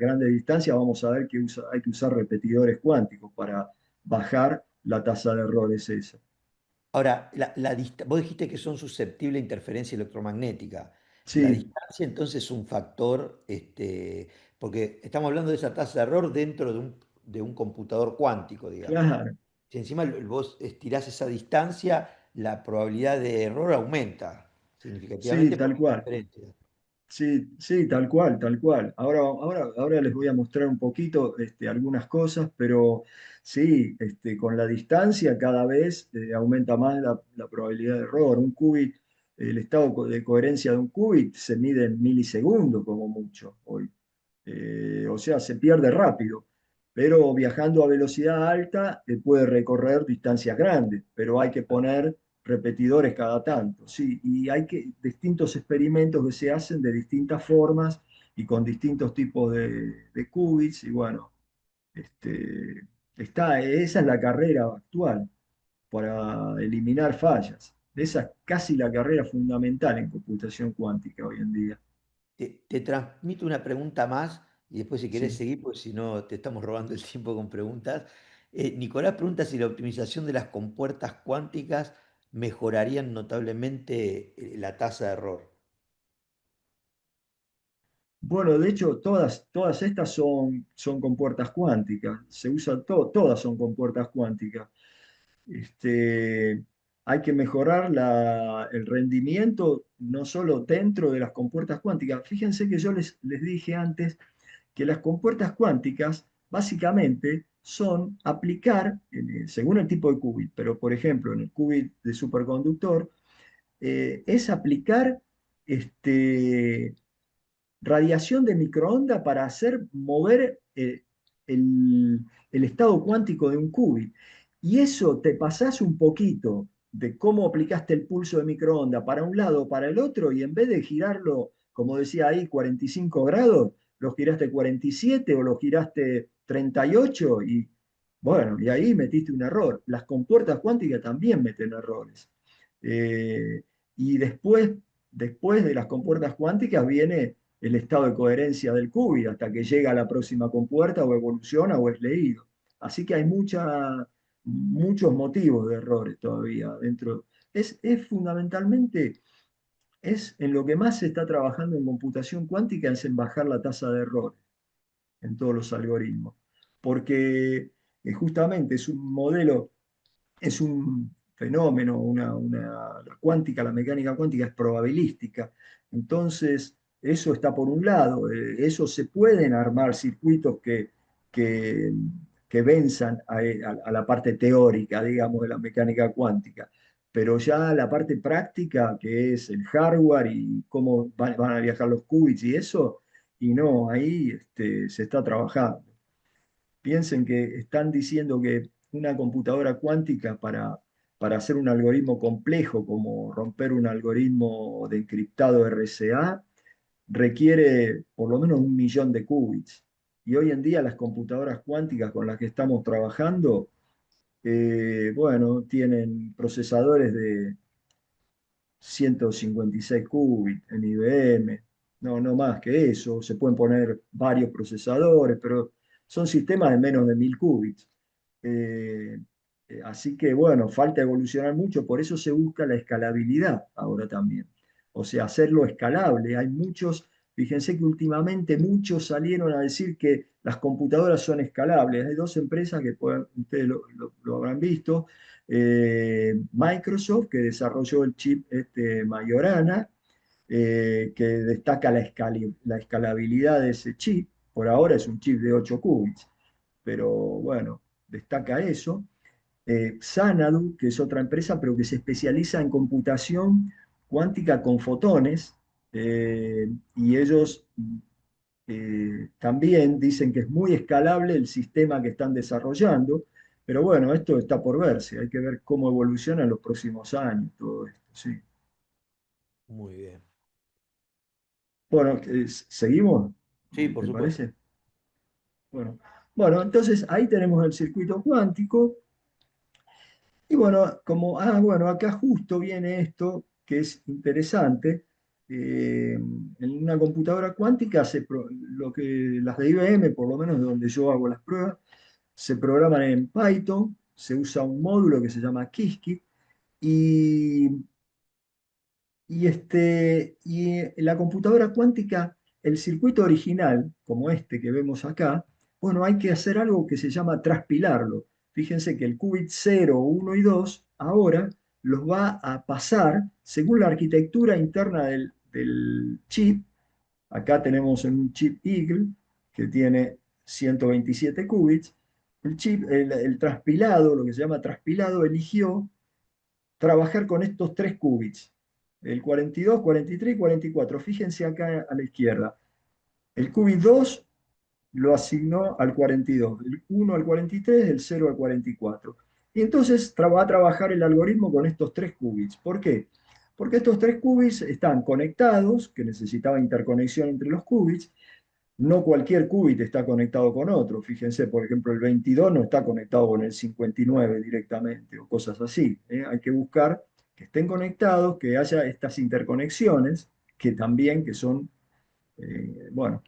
grandes distancias, vamos a ver que hay que usar repetidores cuánticos para bajar la tasa de errores esa. Ahora, vos dijiste que son susceptibles a interferencia electromagnética. La Sí, distancia entonces es un factor, porque estamos hablando de esa tasa de error dentro de un computador cuántico, digamos. claro. Si encima vos estirás esa distancia, la probabilidad de error aumenta Sí, significativamente por tal la cual. interferencia. Sí, sí, tal cual, tal cual. Ahora les voy a mostrar un poquito algunas cosas, pero sí, con la distancia cada vez aumenta más la probabilidad de error. Un qubit, el estado de coherencia de un qubit se mide en milisegundos como mucho hoy. O sea, se pierde rápido, pero viajando a velocidad alta puede recorrer distancias grandes, pero hay que poner repetidores cada tanto, sí, y hay distintos experimentos que se hacen de distintas formas y con distintos tipos de qubits, y bueno, esa es la carrera actual para eliminar fallas. Esa es casi la carrera fundamental en computación cuántica hoy en día. Te transmito una pregunta más y después si querés Sí. seguir, pues si no te estamos robando el tiempo con preguntas. Nicolás pregunta si la optimización de las compuertas cuánticas mejorarían notablemente la tasa de error. Bueno, de hecho, todas estas son compuertas cuánticas. Se usan todas son compuertas cuánticas. Hay que mejorar el rendimiento no solo dentro de las compuertas cuánticas. Fíjense que yo les dije antes que las compuertas cuánticas básicamente son aplicar, según el tipo de qubit, pero por ejemplo en el qubit de superconductor, es aplicar este, radiación de microondas para hacer mover el, el estado cuántico de un qubit. Y eso te pasás un poquito de cómo aplicaste el pulso de microondas para un lado o para el otro, y en vez de girarlo, como decía ahí, 45 grados, lo giraste 47 o lo giraste 38 y Bueno, y ahí metiste un error. Las compuertas cuánticas también meten errores. Eh, y después de las compuertas cuánticas viene el estado de coherencia del qubit hasta que llega a la próxima compuerta o evoluciona o es leído. Así que hay muchos motivos de errores todavía dentro. Es fundamentalmente, es en lo que más se está trabajando en computación cuántica, es en bajar la tasa de errores en todos los algoritmos. Porque justamente es un modelo, es un fenómeno, la cuántica, la mecánica cuántica es probabilística. Entonces, eso está por un lado, eso se pueden armar circuitos que, que venzan a la parte teórica, digamos, de la mecánica cuántica. Pero ya la parte práctica, que es el hardware y cómo van a viajar los qubits y eso, y no, ahí se está trabajando. Piensen que están diciendo que una computadora cuántica para hacer un algoritmo complejo como romper un algoritmo de encriptado RSA requiere por lo menos 1 millón de qubits. Y hoy en día las computadoras cuánticas con las que estamos trabajando, bueno, tienen procesadores de 156 qubits en IBM, no más que eso, se pueden poner varios procesadores, pero son sistemas de menos de 1000 qubits. Eh, Así que bueno, falta evolucionar mucho, por eso se busca la escalabilidad ahora también. O sea, hacerlo escalable. Hay muchos, fíjense que últimamente muchos salieron a decir que las computadoras son escalables. Hay dos empresas que ustedes lo habrán visto, Microsoft, que desarrolló el chip Majorana, que destaca la escalabilidad de ese chip. Por ahora es un chip de 8 qubits, pero bueno, destaca eso. Xanadu, que es otra empresa, pero que se especializa en computación cuántica con fotones, y ellos también dicen que es muy escalable el sistema que están desarrollando, pero bueno, esto está por verse, hay que ver cómo evoluciona en los próximos años todo esto, sí. Muy bien. Bueno, ¿seguimos? Sí, por ¿Te supuesto. parece? Bueno, bueno, entonces ahí tenemos el circuito cuántico. Y bueno, bueno, acá justo viene esto que es interesante. En una computadora cuántica, lo que las de IBM, por lo menos de donde yo hago las pruebas, se programan en Python, se usa un módulo que se llama Qiskit, y y en la computadora cuántica, el circuito original, como este que vemos acá, bueno, hay que hacer algo que se llama traspilarlo. Fíjense que el qubit 0, 1 y 2 ahora los va a pasar según la arquitectura interna del chip. Acá tenemos un chip Eagle que tiene 127 qubits. El traspilado, lo que se llama traspilado, eligió trabajar con estos tres qubits, el 42, 43 y 44. Fíjense acá a la izquierda. El qubit 2 lo asignó al 42, el 1 al 43, el 0 al 44. Y entonces va a trabajar el algoritmo con estos tres qubits. ¿Por qué? Porque estos tres qubits están conectados, que necesitaba interconexión entre los qubits. No cualquier qubit está conectado con otro. Fíjense, por ejemplo, el 22 no está conectado con el 59 directamente o cosas así. Hay que buscar que estén conectados, que haya estas interconexiones que también que son, bueno,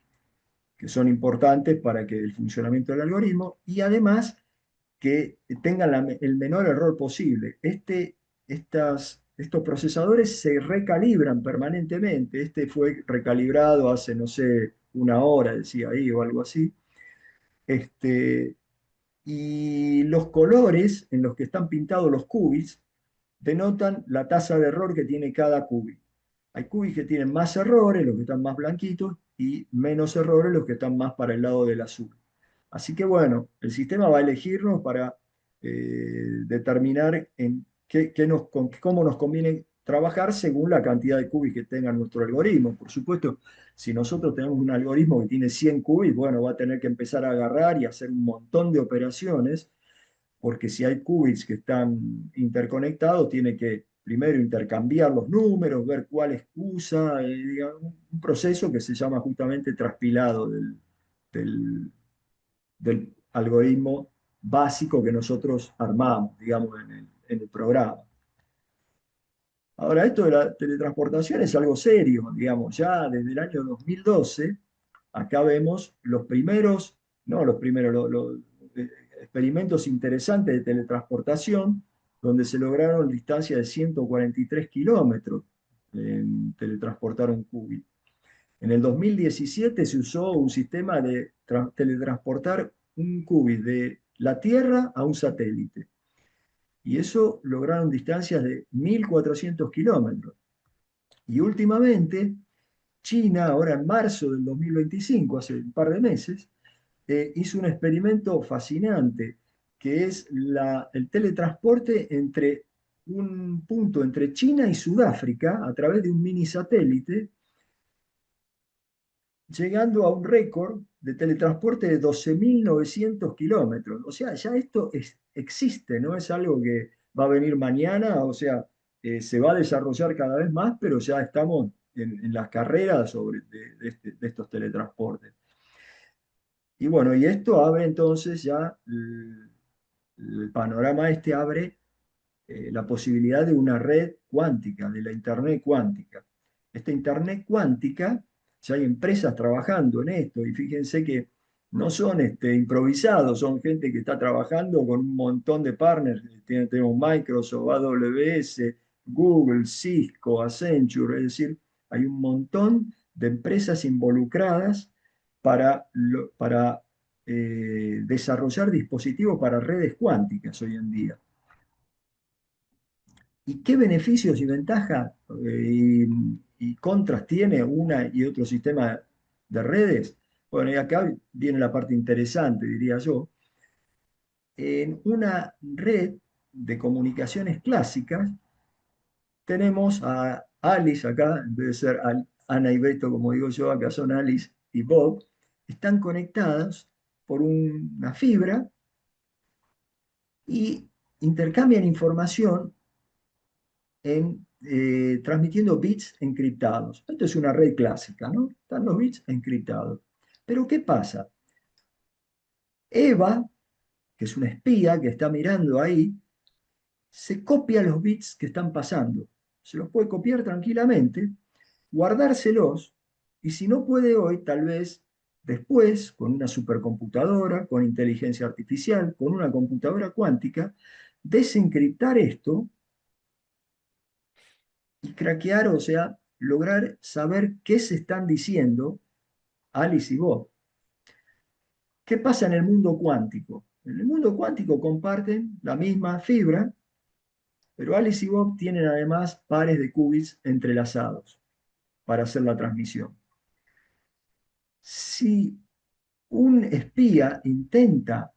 que son importantes para que el funcionamiento del algoritmo y además que tengan el menor error posible. Estos procesadores se recalibran permanentemente. Este fue recalibrado hace, no sé, 1 hora, decía ahí, o algo así. Este, y los colores en los que están pintados los qubits denotan la tasa de error que tiene cada qubit. Hay qubits que tienen más errores, los que están más blanquitos, y menos errores, los que están más para el lado del azul. Así que bueno, el sistema va a elegirnos para determinar cómo nos conviene trabajar según la cantidad de qubits que tenga nuestro algoritmo. Por supuesto, si nosotros tenemos un algoritmo que tiene 100 qubits, bueno, va a tener que empezar a agarrar y hacer un montón de operaciones, porque si hay qubits que están interconectados, tiene que primero intercambiar los números, ver cuáles usa, digamos, un proceso que se llama justamente traspilado del algoritmo básico que nosotros armamos, digamos, en el programa. Ahora, esto de la teletransportación es algo serio, digamos, ya desde el año 2012, acá vemos los primeros, no los primeros, experimentos interesantes de teletransportación, donde se lograron distancias de 143 kilómetros en teletransportar un qubit. En el 2017 se usó un sistema de teletransportar un qubit de la Tierra a un satélite. Y eso lograron distancias de 1.400 kilómetros. Y últimamente, China, ahora en marzo del 2025, hace un par de meses, hizo un experimento fascinante, que es el teletransporte entre un punto entre China y Sudáfrica a través de un mini satélite, llegando a un récord de teletransporte de 12.900 kilómetros. O sea, ya esto existe, no es algo que va a venir mañana, o sea, se va a desarrollar cada vez más, pero ya estamos en las carreras de estos teletransportes. Y bueno, y esto abre entonces ya el panorama este abre la posibilidad de una red cuántica, de la Internet cuántica. Esta Internet cuántica, ya hay empresas trabajando en esto, y fíjense que no son improvisados, son gente que está trabajando con un montón de partners. Tenemos Microsoft, AWS, Google, Cisco, Accenture, es decir, hay un montón de empresas involucradas para desarrollar dispositivos para redes cuánticas hoy en día. ¿Y qué beneficios y ventajas y contras tiene una y otro sistema de redes? Bueno, y acá viene la parte interesante, diría yo. En una red de comunicaciones clásicas tenemos a Alice acá, en vez de ser Ana y Beto, como digo yo, acá son Alice y Bob, están conectadas por una fibra y intercambian información transmitiendo bits encriptados. Esto es una red clásica, ¿no? Están los bits encriptados. Pero ¿qué pasa? Eva, que es una espía que está mirando ahí, se copia los bits que están pasando. Se los puede copiar tranquilamente, guardárselos, y si no puede hoy, tal vez después, con una supercomputadora, con inteligencia artificial, con una computadora cuántica, desencriptar esto y craquear, o sea, lograr saber qué se están diciendo Alice y Bob. ¿Qué pasa en el mundo cuántico? En el mundo cuántico comparten la misma fibra, pero Alice y Bob tienen además pares de qubits entrelazados para hacer la transmisión. Si un espía intenta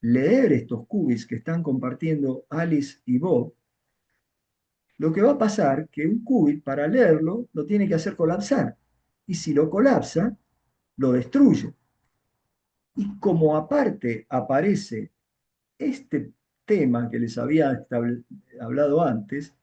leer estos qubits que están compartiendo Alice y Bob, lo que va a pasar es que un qubit para leerlo lo tiene que hacer colapsar. Y si lo colapsa, lo destruye. Y como aparte aparece este tema que les había hablado antes,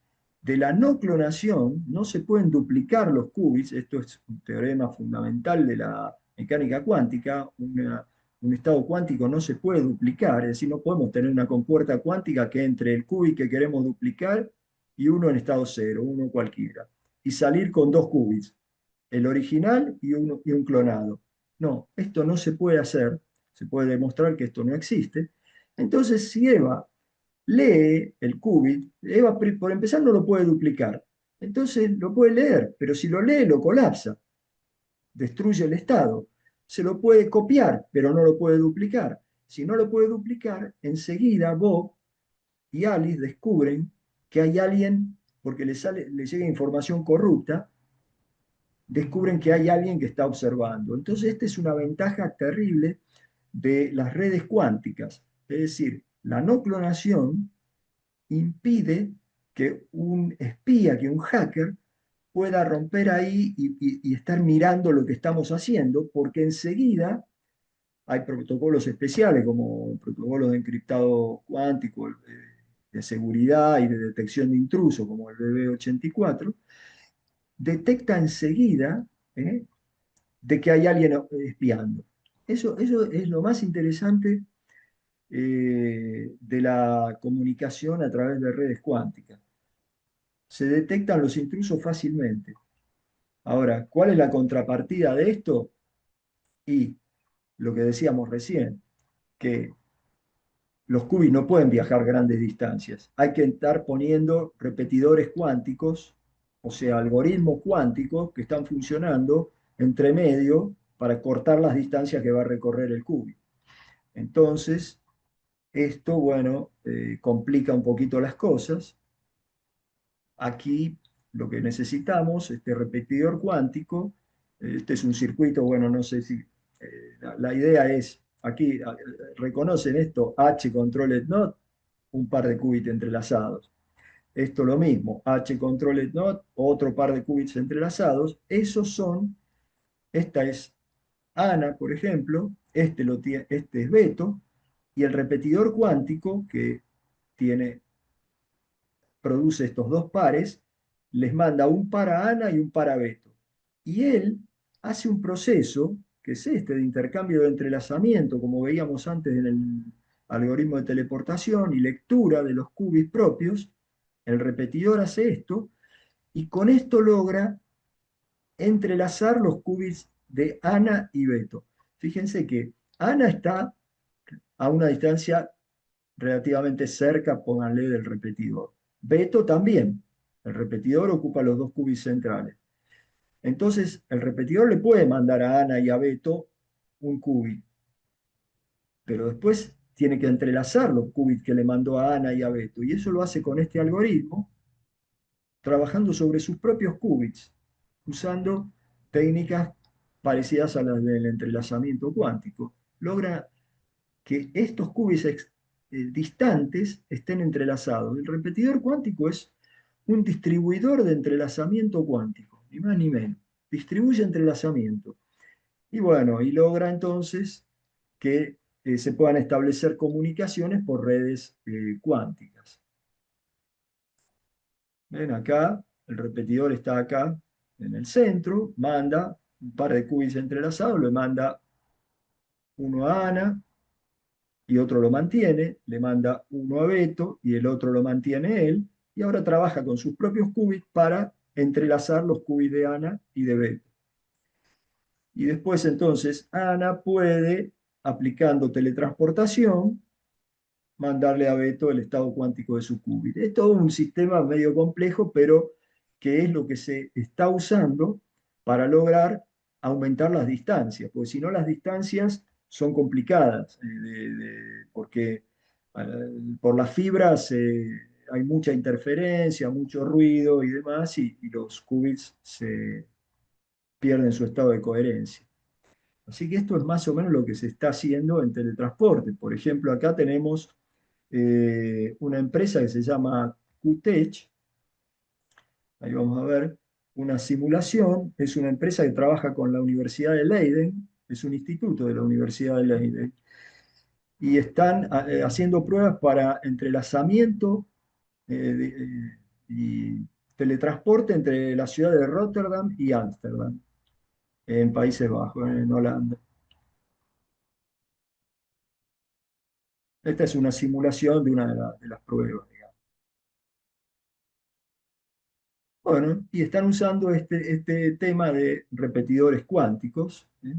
de la no clonación, no se pueden duplicar los qubits, esto es un teorema fundamental de la mecánica cuántica, un estado cuántico no se puede duplicar, es decir, no podemos tener una compuerta cuántica que entre el qubit que queremos duplicar y uno en estado cero, uno cualquiera, y salir con dos qubits, el original y un clonado. No, esto no se puede hacer, se puede demostrar que esto no existe. Entonces, si Eva lee el qubit, Eva por empezar no lo puede duplicar. Entonces lo puede leer, pero si lo lee lo colapsa, destruye el estado. Se lo puede copiar, pero no lo puede duplicar. Si no lo puede duplicar, enseguida Bob y Alice descubren que hay alguien, porque le llega información corrupta, descubren que hay alguien que está observando. Entonces, esta es una ventaja terrible de las redes cuánticas. Es decir, la no clonación impide que un espía, que un hacker, pueda romper ahí y estar mirando lo que estamos haciendo, porque enseguida hay protocolos especiales como protocolos de encriptado cuántico, de seguridad y de detección de intrusos, como el BB84, detecta enseguida de que hay alguien espiando. Eso es lo más interesante de la comunicación a través de redes cuánticas. Se detectan los intrusos fácilmente. Ahora, ¿cuál es la contrapartida de esto? Y lo que decíamos recién, que los qubits no pueden viajar grandes distancias. Hay que estar poniendo repetidores cuánticos, o sea, algoritmos cuánticos que están funcionando entre medio para cortar las distancias que va a recorrer el qubit. Entonces, esto, bueno, complica un poquito las cosas. Aquí lo que necesitamos, este repetidor cuántico, este es un circuito, bueno, no sé si la idea es, aquí reconocen esto, H controlled not, un par de qubits entrelazados. Esto lo mismo, H controlled not, otro par de qubits entrelazados. Esos son, esta es Ana, por ejemplo, este es Beto, y el repetidor cuántico que tiene produce estos dos pares, les manda un para Ana y un para Beto. Y él hace un proceso, que es este de intercambio de entrelazamiento, como veíamos antes en el algoritmo de teleportación y lectura de los qubits propios. El repetidor hace esto y con esto logra entrelazar los qubits de Ana y Beto. Fíjense que Ana está a una distancia relativamente cerca, pónganle, del repetidor. Beto también. El repetidor ocupa los dos qubits centrales. Entonces, el repetidor le puede mandar a Ana y a Beto un qubit, pero después tiene que entrelazar los qubits que le mandó a Ana y a Beto. Y eso lo hace con este algoritmo, trabajando sobre sus propios qubits, usando técnicas parecidas a las del entrelazamiento cuántico. Logra que estos qubits distantes estén entrelazados. El repetidor cuántico es un distribuidor de entrelazamiento cuántico, ni más ni menos. Distribuye entrelazamiento. Y bueno, y logra entonces que se puedan establecer comunicaciones por redes cuánticas. Ven acá, el repetidor está acá en el centro, manda un par de qubits entrelazados, le manda uno a Ana, y otro lo mantiene, le manda uno a Beto y el otro lo mantiene él, y ahora trabaja con sus propios qubits para entrelazar los qubits de Ana y de Beto. Y después entonces Ana puede, aplicando teletransportación, mandarle a Beto el estado cuántico de su qubit. Es todo un sistema medio complejo, pero que es lo que se está usando para lograr aumentar las distancias, porque si no las distancias son complicadas, porque por las fibras hay mucha interferencia, mucho ruido y demás, y los qubits se pierden su estado de coherencia. Así que esto es más o menos lo que se está haciendo en teletransporte. Por ejemplo, acá tenemos una empresa que se llama QTech, ahí vamos a ver, una simulación, es una empresa que trabaja con la Universidad de Leiden, es un instituto de la Universidad de Leiden, y están haciendo pruebas para entrelazamiento y teletransporte entre la ciudad de Rotterdam y Ámsterdam, en Países Bajos, en Holanda. Esta es una simulación de una de las pruebas, digamos. Bueno, y están usando este tema de repetidores cuánticos, ¿eh?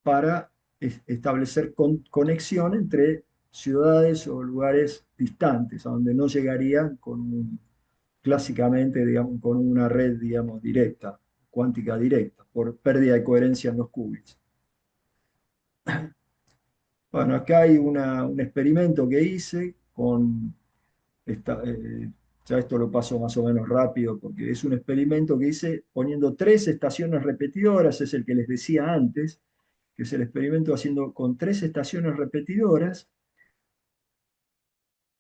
Para establecer conexión entre ciudades o lugares distantes, a donde no llegarían clásicamente, digamos, con una red, digamos, directa, cuántica directa, por pérdida de coherencia en los qubits. Bueno, acá hay un experimento que hice con ya esto lo paso más o menos rápido porque es un experimento que hice poniendo tres estaciones repetidoras, es el que les decía antes, que es el experimento haciendo con tres estaciones repetidoras,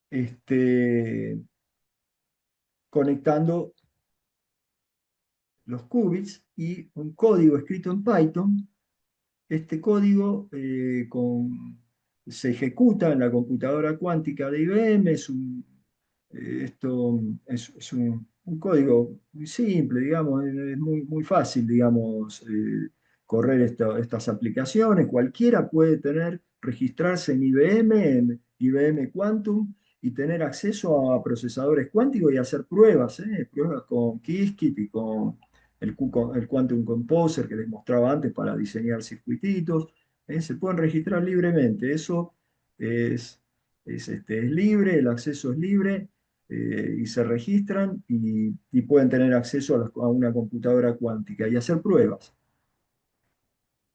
este, conectando los qubits y un código escrito en Python. Este código se ejecuta en la computadora cuántica de IBM, esto es un código muy simple, digamos, es muy, muy fácil, digamos, correr estas aplicaciones. Cualquiera puede registrarse en IBM Quantum y tener acceso a procesadores cuánticos y hacer pruebas, pruebas con Qiskit y con el Quantum Composer que les mostraba antes para diseñar circuititos. Se pueden registrar libremente. Eso es, es libre, el acceso es libre, y se registran y pueden tener acceso a una computadora cuántica y hacer pruebas.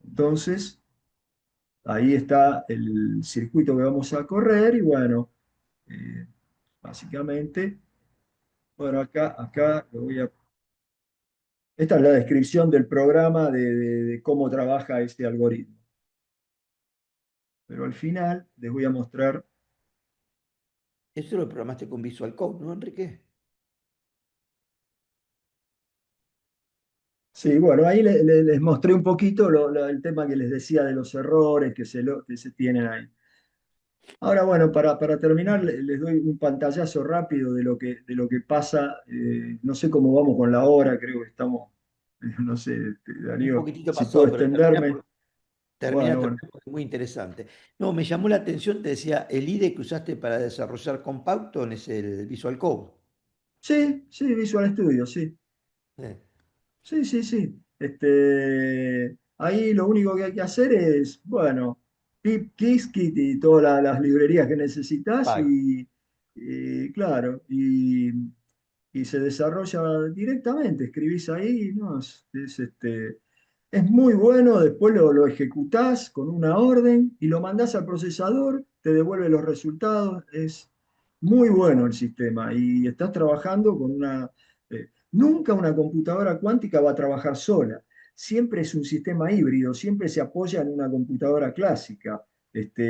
Entonces, ahí está el circuito que vamos a correr y bueno, eh, básicamente, bueno, acá lo voy a... Esta es la descripción del programa de cómo trabaja este algoritmo. Pero al final les voy a mostrar... Eso lo programaste con Visual Code, ¿no, Enrique? Sí, bueno, ahí les mostré un poquito el tema que les decía de los errores que se tienen ahí. Ahora, bueno, para terminar, les doy un pantallazo rápido de lo que pasa. No sé cómo vamos con la hora, creo que estamos, no sé, Un Darío, poquitito si puedo pasó, pero termina, extenderme. termina, Bueno, bueno. termina porque es muy interesante. No, me llamó la atención, te decía, el IDE que usaste para desarrollar con Python es el Visual Code. Sí, sí, Visual Studio, sí. Eh, Sí, sí, sí. Ahí lo único que hay que hacer es, bueno, pip, Qiskit y todas las librerías que necesitas Python. y claro, y se desarrolla directamente. Escribís ahí, ¿no? Es muy bueno, después lo ejecutás con una orden y lo mandás al procesador, te devuelve los resultados. Es muy bueno el sistema y estás trabajando con una... nunca una computadora cuántica va a trabajar sola. Siempre es un sistema híbrido, siempre se apoya en una computadora clásica,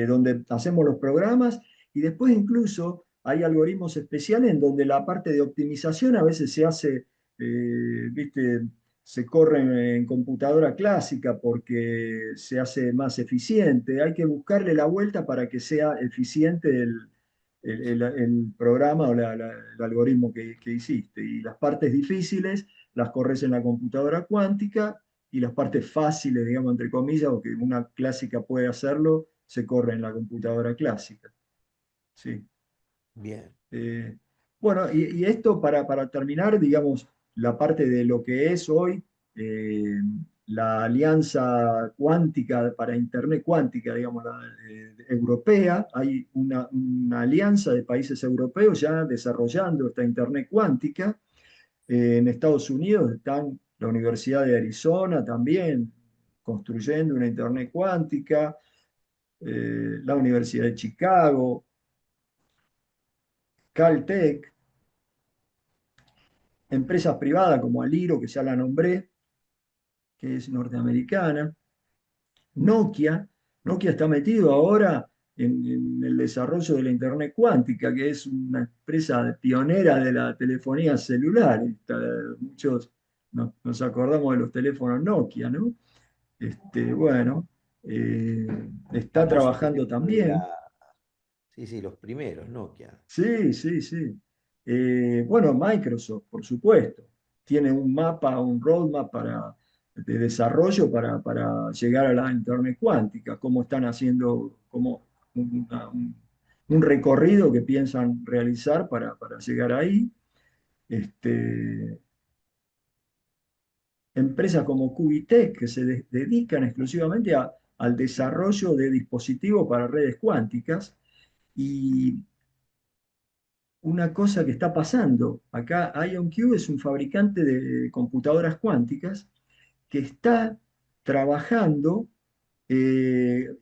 donde hacemos los programas y después incluso hay algoritmos especiales en donde la parte de optimización a veces se hace, viste, se corre en computadora clásica porque se hace más eficiente. Hay que buscarle la vuelta para que sea eficiente el programa o el algoritmo que hiciste. Y las partes difíciles las corres en la computadora cuántica y las partes fáciles, digamos, entre comillas, o que una clásica puede hacerlo, se corre en la computadora clásica. Sí. Bien, Eh, bueno, y esto para terminar, digamos, la parte de lo que es hoy eh, la alianza cuántica para Internet cuántica, digamos, europea. Hay una alianza de países europeos ya desarrollando esta Internet cuántica. En Estados Unidos están la Universidad de Arizona también construyendo una Internet cuántica, la Universidad de Chicago, Caltech, empresas privadas como Aliro, que ya la nombré, que es norteamericana, Nokia. Nokia está metido ahora en el desarrollo de la Internet cuántica, que es una empresa pionera de la telefonía celular. Muchos nos acordamos de los teléfonos Nokia, ¿no? Bueno, está famosos trabajando teléfonos de también. la... Sí, sí, los primeros, Nokia. Sí, sí, sí. Bueno, Microsoft, por supuesto, tiene un mapa, un roadmap de desarrollo para llegar a la Internet cuántica, cómo están haciendo, como un recorrido que piensan realizar para llegar ahí. Este, Empresas como Cubitech que dedican exclusivamente al desarrollo de dispositivos para redes cuánticas. Y una cosa que está pasando. Acá IonQ es un fabricante de computadoras cuánticas que está trabajando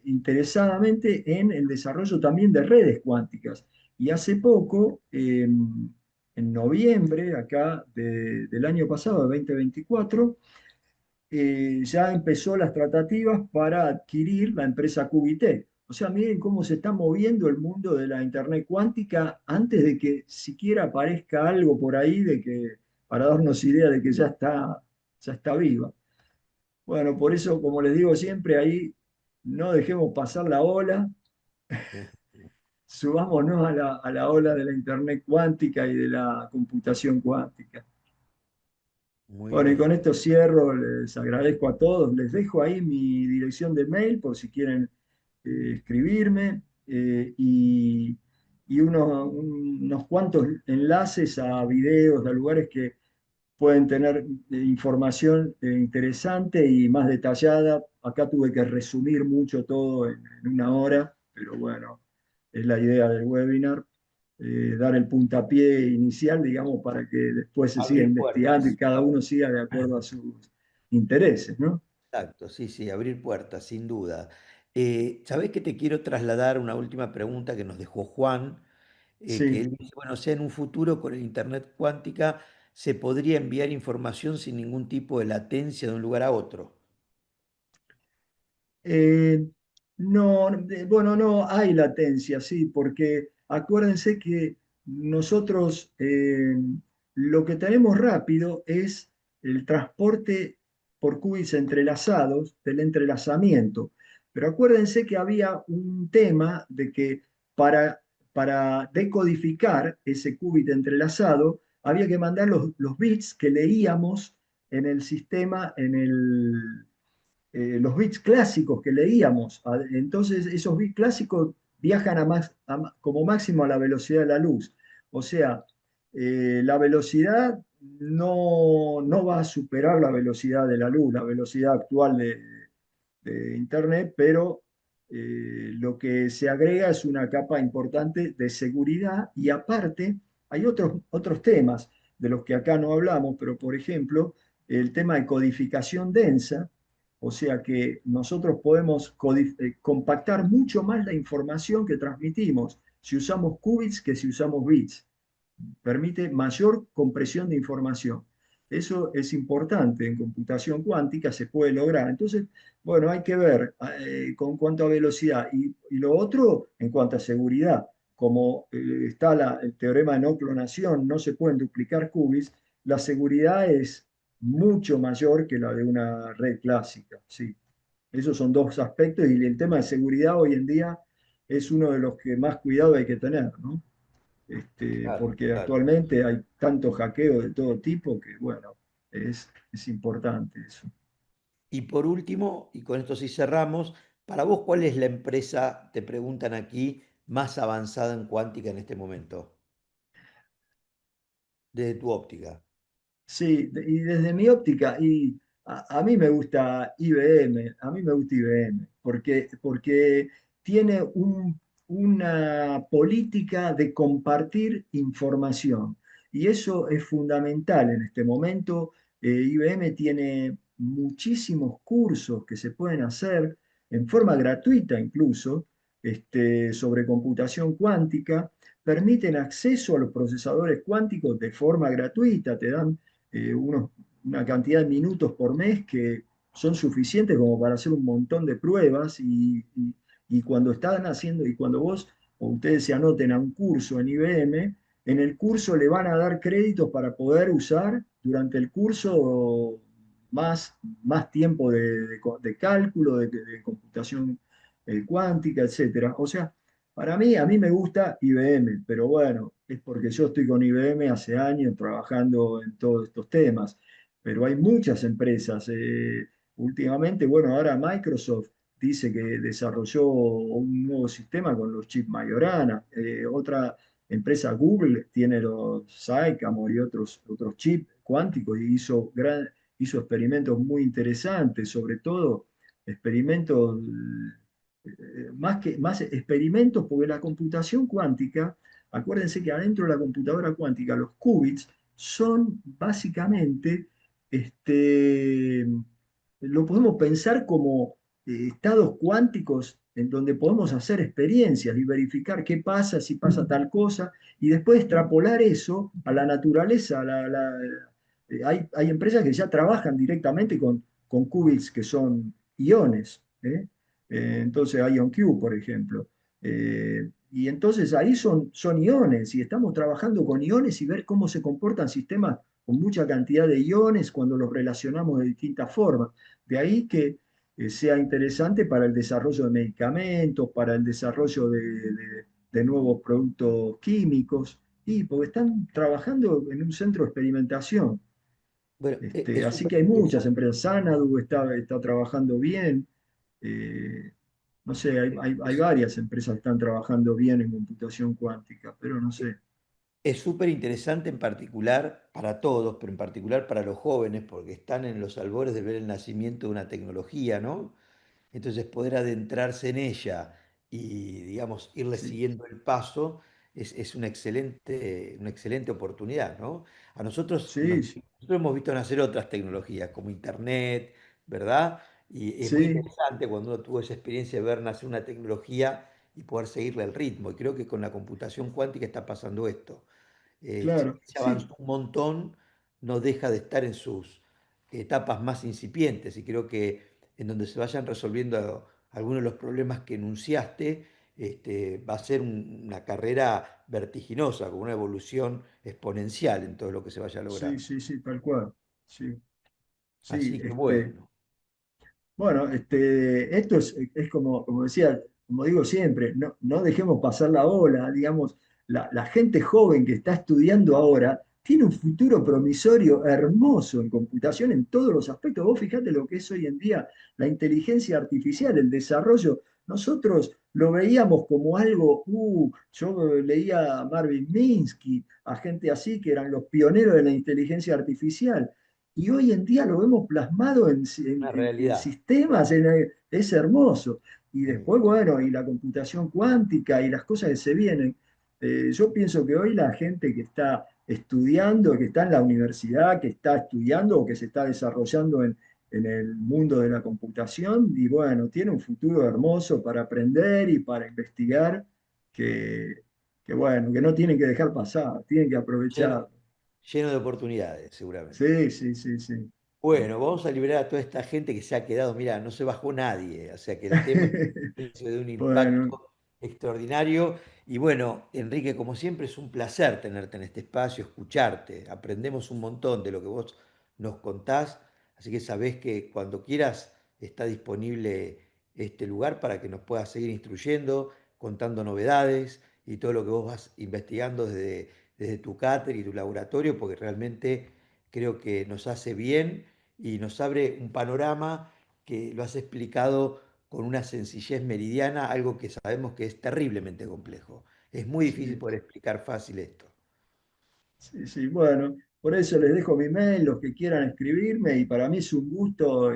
interesadamente en el desarrollo también de redes cuánticas. Y hace poco, en noviembre, acá del año pasado, de 2024, ya empezó las tratativas para adquirir la empresa Qubit. O sea, miren cómo se está moviendo el mundo de la Internet cuántica antes de que siquiera aparezca algo por ahí para darnos idea de que ya está viva. Bueno, por eso, como les digo siempre, ahí no dejemos pasar la ola, Eh, subámonos a la ola de la Internet cuántica y de la computación cuántica. Muy Bueno, y con bien. esto cierro, les agradezco a todos, les dejo ahí mi dirección de mail por si quieren escribirme y unos cuantos enlaces a videos, a lugares que pueden tener información interesante y más detallada. Acá tuve que resumir mucho todo en una hora, pero bueno, es la idea del webinar, dar el puntapié inicial, digamos, para que después se siga Abrir investigando y puertas. cada uno siga de acuerdo a sus intereses, ¿no? Exacto, sí, sí, abrir puertas, sin duda. ¿Sabés que te quiero trasladar una última pregunta que nos dejó Juan? Que Sí. él dice, bueno, sea en un futuro con el Internet cuántica se podría enviar información sin ningún tipo de latencia de un lugar a otro. Eh, no, bueno, no hay latencia, sí, porque acuérdense que nosotros lo que tenemos rápido es el transporte por qubits entrelazados, del entrelazamiento. Pero acuérdense que había un tema de que para, para decodificar ese qubit entrelazado había que mandar los bits que leíamos en el sistema, los bits clásicos que leíamos. Entonces, esos bits clásicos viajan como máximo a la velocidad de la luz. O sea, la velocidad no va a superar la velocidad de la luz, la velocidad actual de Internet, pero lo que se agrega es una capa importante de seguridad y aparte hay otros temas de los que acá no hablamos, pero por ejemplo, el tema de codificación densa, o sea que nosotros podemos compactar mucho más la información que transmitimos si usamos qubits que si usamos bits. Permite mayor compresión de información. Eso es importante en computación cuántica, se puede lograr. Entonces, bueno, hay que ver con cuanto a velocidad y lo otro en cuanto a seguridad. Como está el teorema de no clonación, no se pueden duplicar qubits, la seguridad es mucho mayor que la de una red clásica. Sí. Esos son dos aspectos y el tema de seguridad hoy en día es uno de los que más cuidado hay que tener, ¿no? Claro, Porque claro. actualmente hay tanto hackeo de todo tipo que, bueno, es importante eso. Y por último, y con esto sí cerramos, para vos, ¿cuál es la empresa, te preguntan aquí, más avanzada en cuántica en este momento, desde tu óptica? Sí, y desde mi óptica, a mí me gusta IBM, a mí me gusta IBM, porque tiene una política de compartir información. Y eso es fundamental en este momento. IBM tiene muchísimos cursos que se pueden hacer en forma gratuita incluso, sobre computación cuántica, permiten acceso a los procesadores cuánticos de forma gratuita, te dan una cantidad de minutos por mes que son suficientes como para hacer un montón de pruebas y cuando están haciendo, y cuando vos o ustedes se anoten a un curso en IBM, en el curso le van a dar créditos para poder usar durante el curso más tiempo de cálculo, de computación cuántica, etcétera. O sea, a mí me gusta IBM, pero bueno, es porque yo estoy con IBM hace años trabajando en todos estos temas. Pero hay muchas empresas. Últimamente, bueno, ahora Microsoft dice que desarrolló un nuevo sistema con los chips Majorana. Otra empresa, Google, tiene los Sycamore y otros chips cuánticos y hizo experimentos muy interesantes, sobre todo experimentos más experimentos, porque la computación cuántica, acuérdense que adentro de la computadora cuántica los qubits son básicamente, lo podemos pensar como estados cuánticos en donde podemos hacer experiencias y verificar qué pasa, si pasa tal cosa, y después extrapolar eso a la naturaleza. Hay empresas que ya trabajan directamente con qubits que son iones. Entonces, IonQ, por ejemplo. Y entonces ahí son iones y estamos trabajando con iones y ver cómo se comportan sistemas con mucha cantidad de iones cuando los relacionamos de distintas formas. De ahí que sea interesante para el desarrollo de medicamentos, para el desarrollo de nuevos productos químicos, y porque están trabajando en un centro de experimentación. Bueno, es Así súper que hay muchas interesante. empresas. Xanadu está trabajando bien. No sé, hay varias empresas que están trabajando bien en computación cuántica, pero no sé. Es súper interesante en particular para todos, pero en particular para los jóvenes, porque están en los albores de ver el nacimiento de una tecnología, ¿no? Entonces poder adentrarse en ella y, digamos, irle Sí, siguiendo el paso es una excelente oportunidad, ¿no? A nosotros, sí, sí, nosotros hemos visto nacer otras tecnologías como Internet, ¿verdad? Y es muy sí, interesante cuando uno tuvo esa experiencia de ver nacer una tecnología y poder seguirle el ritmo. Y creo que con la computación cuántica está pasando esto. Si claro, bien se sí, avanzó un montón, no deja de estar en sus etapas más incipientes y creo que en donde se vayan resolviendo algunos de los problemas que enunciaste, va a ser una carrera vertiginosa, con una evolución exponencial en todo lo que se vaya sí, logrando. sí, sí, tal cual. Sí, sí, Así que bueno, bueno, esto es como decía, como digo siempre, no dejemos pasar la ola, digamos, la gente joven que está estudiando ahora tiene un futuro promisorio hermoso en computación en todos los aspectos. Vos fijate lo que es hoy en día la inteligencia artificial, el desarrollo. Nosotros lo veíamos como algo, yo leía a Marvin Minsky, a gente así que eran los pioneros de la inteligencia artificial. Y hoy en día lo vemos plasmado una en realidad. sistemas, es hermoso. Y Sí. después, bueno, y la computación cuántica y las cosas que se vienen. Yo pienso que hoy la gente que está estudiando, que está en la universidad, que está estudiando o que se está desarrollando en el mundo de la computación, y bueno, tiene un futuro hermoso para aprender y para investigar, que, que bueno, que no tienen que dejar pasar, tienen que Lleno, aprovechar. lleno de oportunidades, seguramente. Sí, sí, sí, sí. Bueno, vamos a liberar a toda esta gente que se ha quedado, mira, no se bajó nadie, o sea que el tema es de un Bueno, impacto extraordinario. Y bueno, Enrique, como siempre, es un placer tenerte en este espacio, escucharte. Aprendemos un montón de lo que vos nos contás, así que sabés que cuando quieras está disponible este lugar para que nos puedas seguir instruyendo, contando novedades y todo lo que vos vas investigando desde tu cátedra y tu laboratorio, porque realmente creo que nos hace bien y nos abre un panorama que lo has explicado con una sencillez meridiana, algo que sabemos que es terriblemente complejo. Es muy difícil sí, poder explicar fácil esto. sí, sí, bueno, por eso les dejo mi mail, los que quieran escribirme, y para mí es un gusto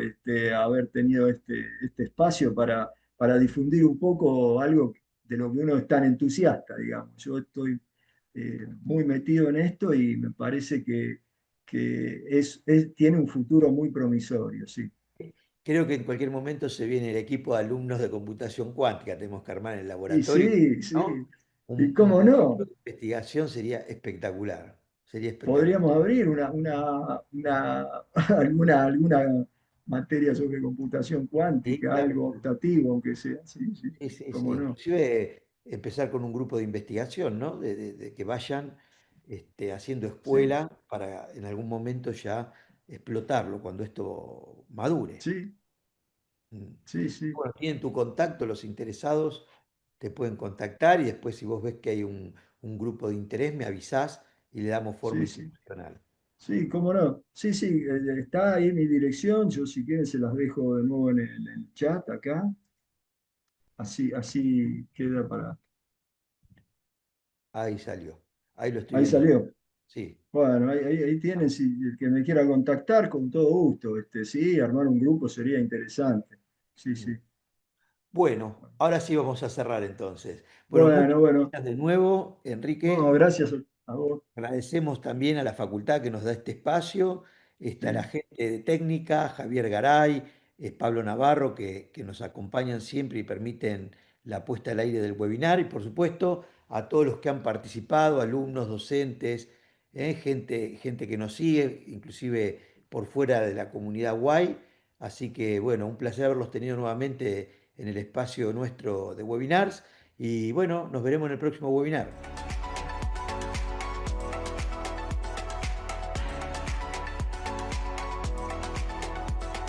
haber tenido este espacio para difundir un poco algo de lo que uno es tan entusiasta, digamos. Yo estoy muy metido en esto y me parece que tiene un futuro muy promisorio, sí. Creo que en cualquier momento se viene el equipo de alumnos de computación cuántica, tenemos que armar en el Y laboratorio, sí, sí, ¿no? y Un cómo núcleo no. de investigación sería espectacular, sería espectacular. Podríamos abrir alguna materia sobre computación Sí, cuántica, claro. algo optativo, aunque sea. Sí, sí, Sí, sí, sí. cómo no. Inclusive empezar con un grupo de investigación, ¿no? De que vayan haciendo Sí, escuela para en algún momento ya explotarlo cuando esto madure. sí, Mm. sí, sí, Bueno, tienen tu contacto, los interesados te pueden contactar y después si vos ves que hay un grupo de interés, me avisás y le damos forma sí, sí, institucional. sí, cómo no. Sí, sí, está ahí mi dirección. Yo si quieren se las dejo de nuevo en el chat acá. Así queda para. Ahí salió. Ahí lo estoy Ahí viendo. salió. Sí. Bueno, ahí tienen, si el que me quiera contactar, con todo gusto. Sí, armar un grupo sería interesante. Sí, Mm. sí. Bueno, ahora sí vamos a cerrar entonces. Bueno, muchas Bueno, bueno. gracias de nuevo, No, Enrique. gracias a vos. Agradecemos también a la facultad que nos da este espacio, a la Sí, gente de técnica, Javier Garay, Pablo Navarro, que nos acompañan siempre y permiten la puesta al aire del webinar, y por supuesto a todos los que han participado, alumnos, docentes, gente que nos sigue, inclusive por fuera de la comunidad Guay. Así que bueno, un placer haberlos tenido nuevamente en el espacio nuestro de webinars y bueno, nos veremos en el próximo webinar.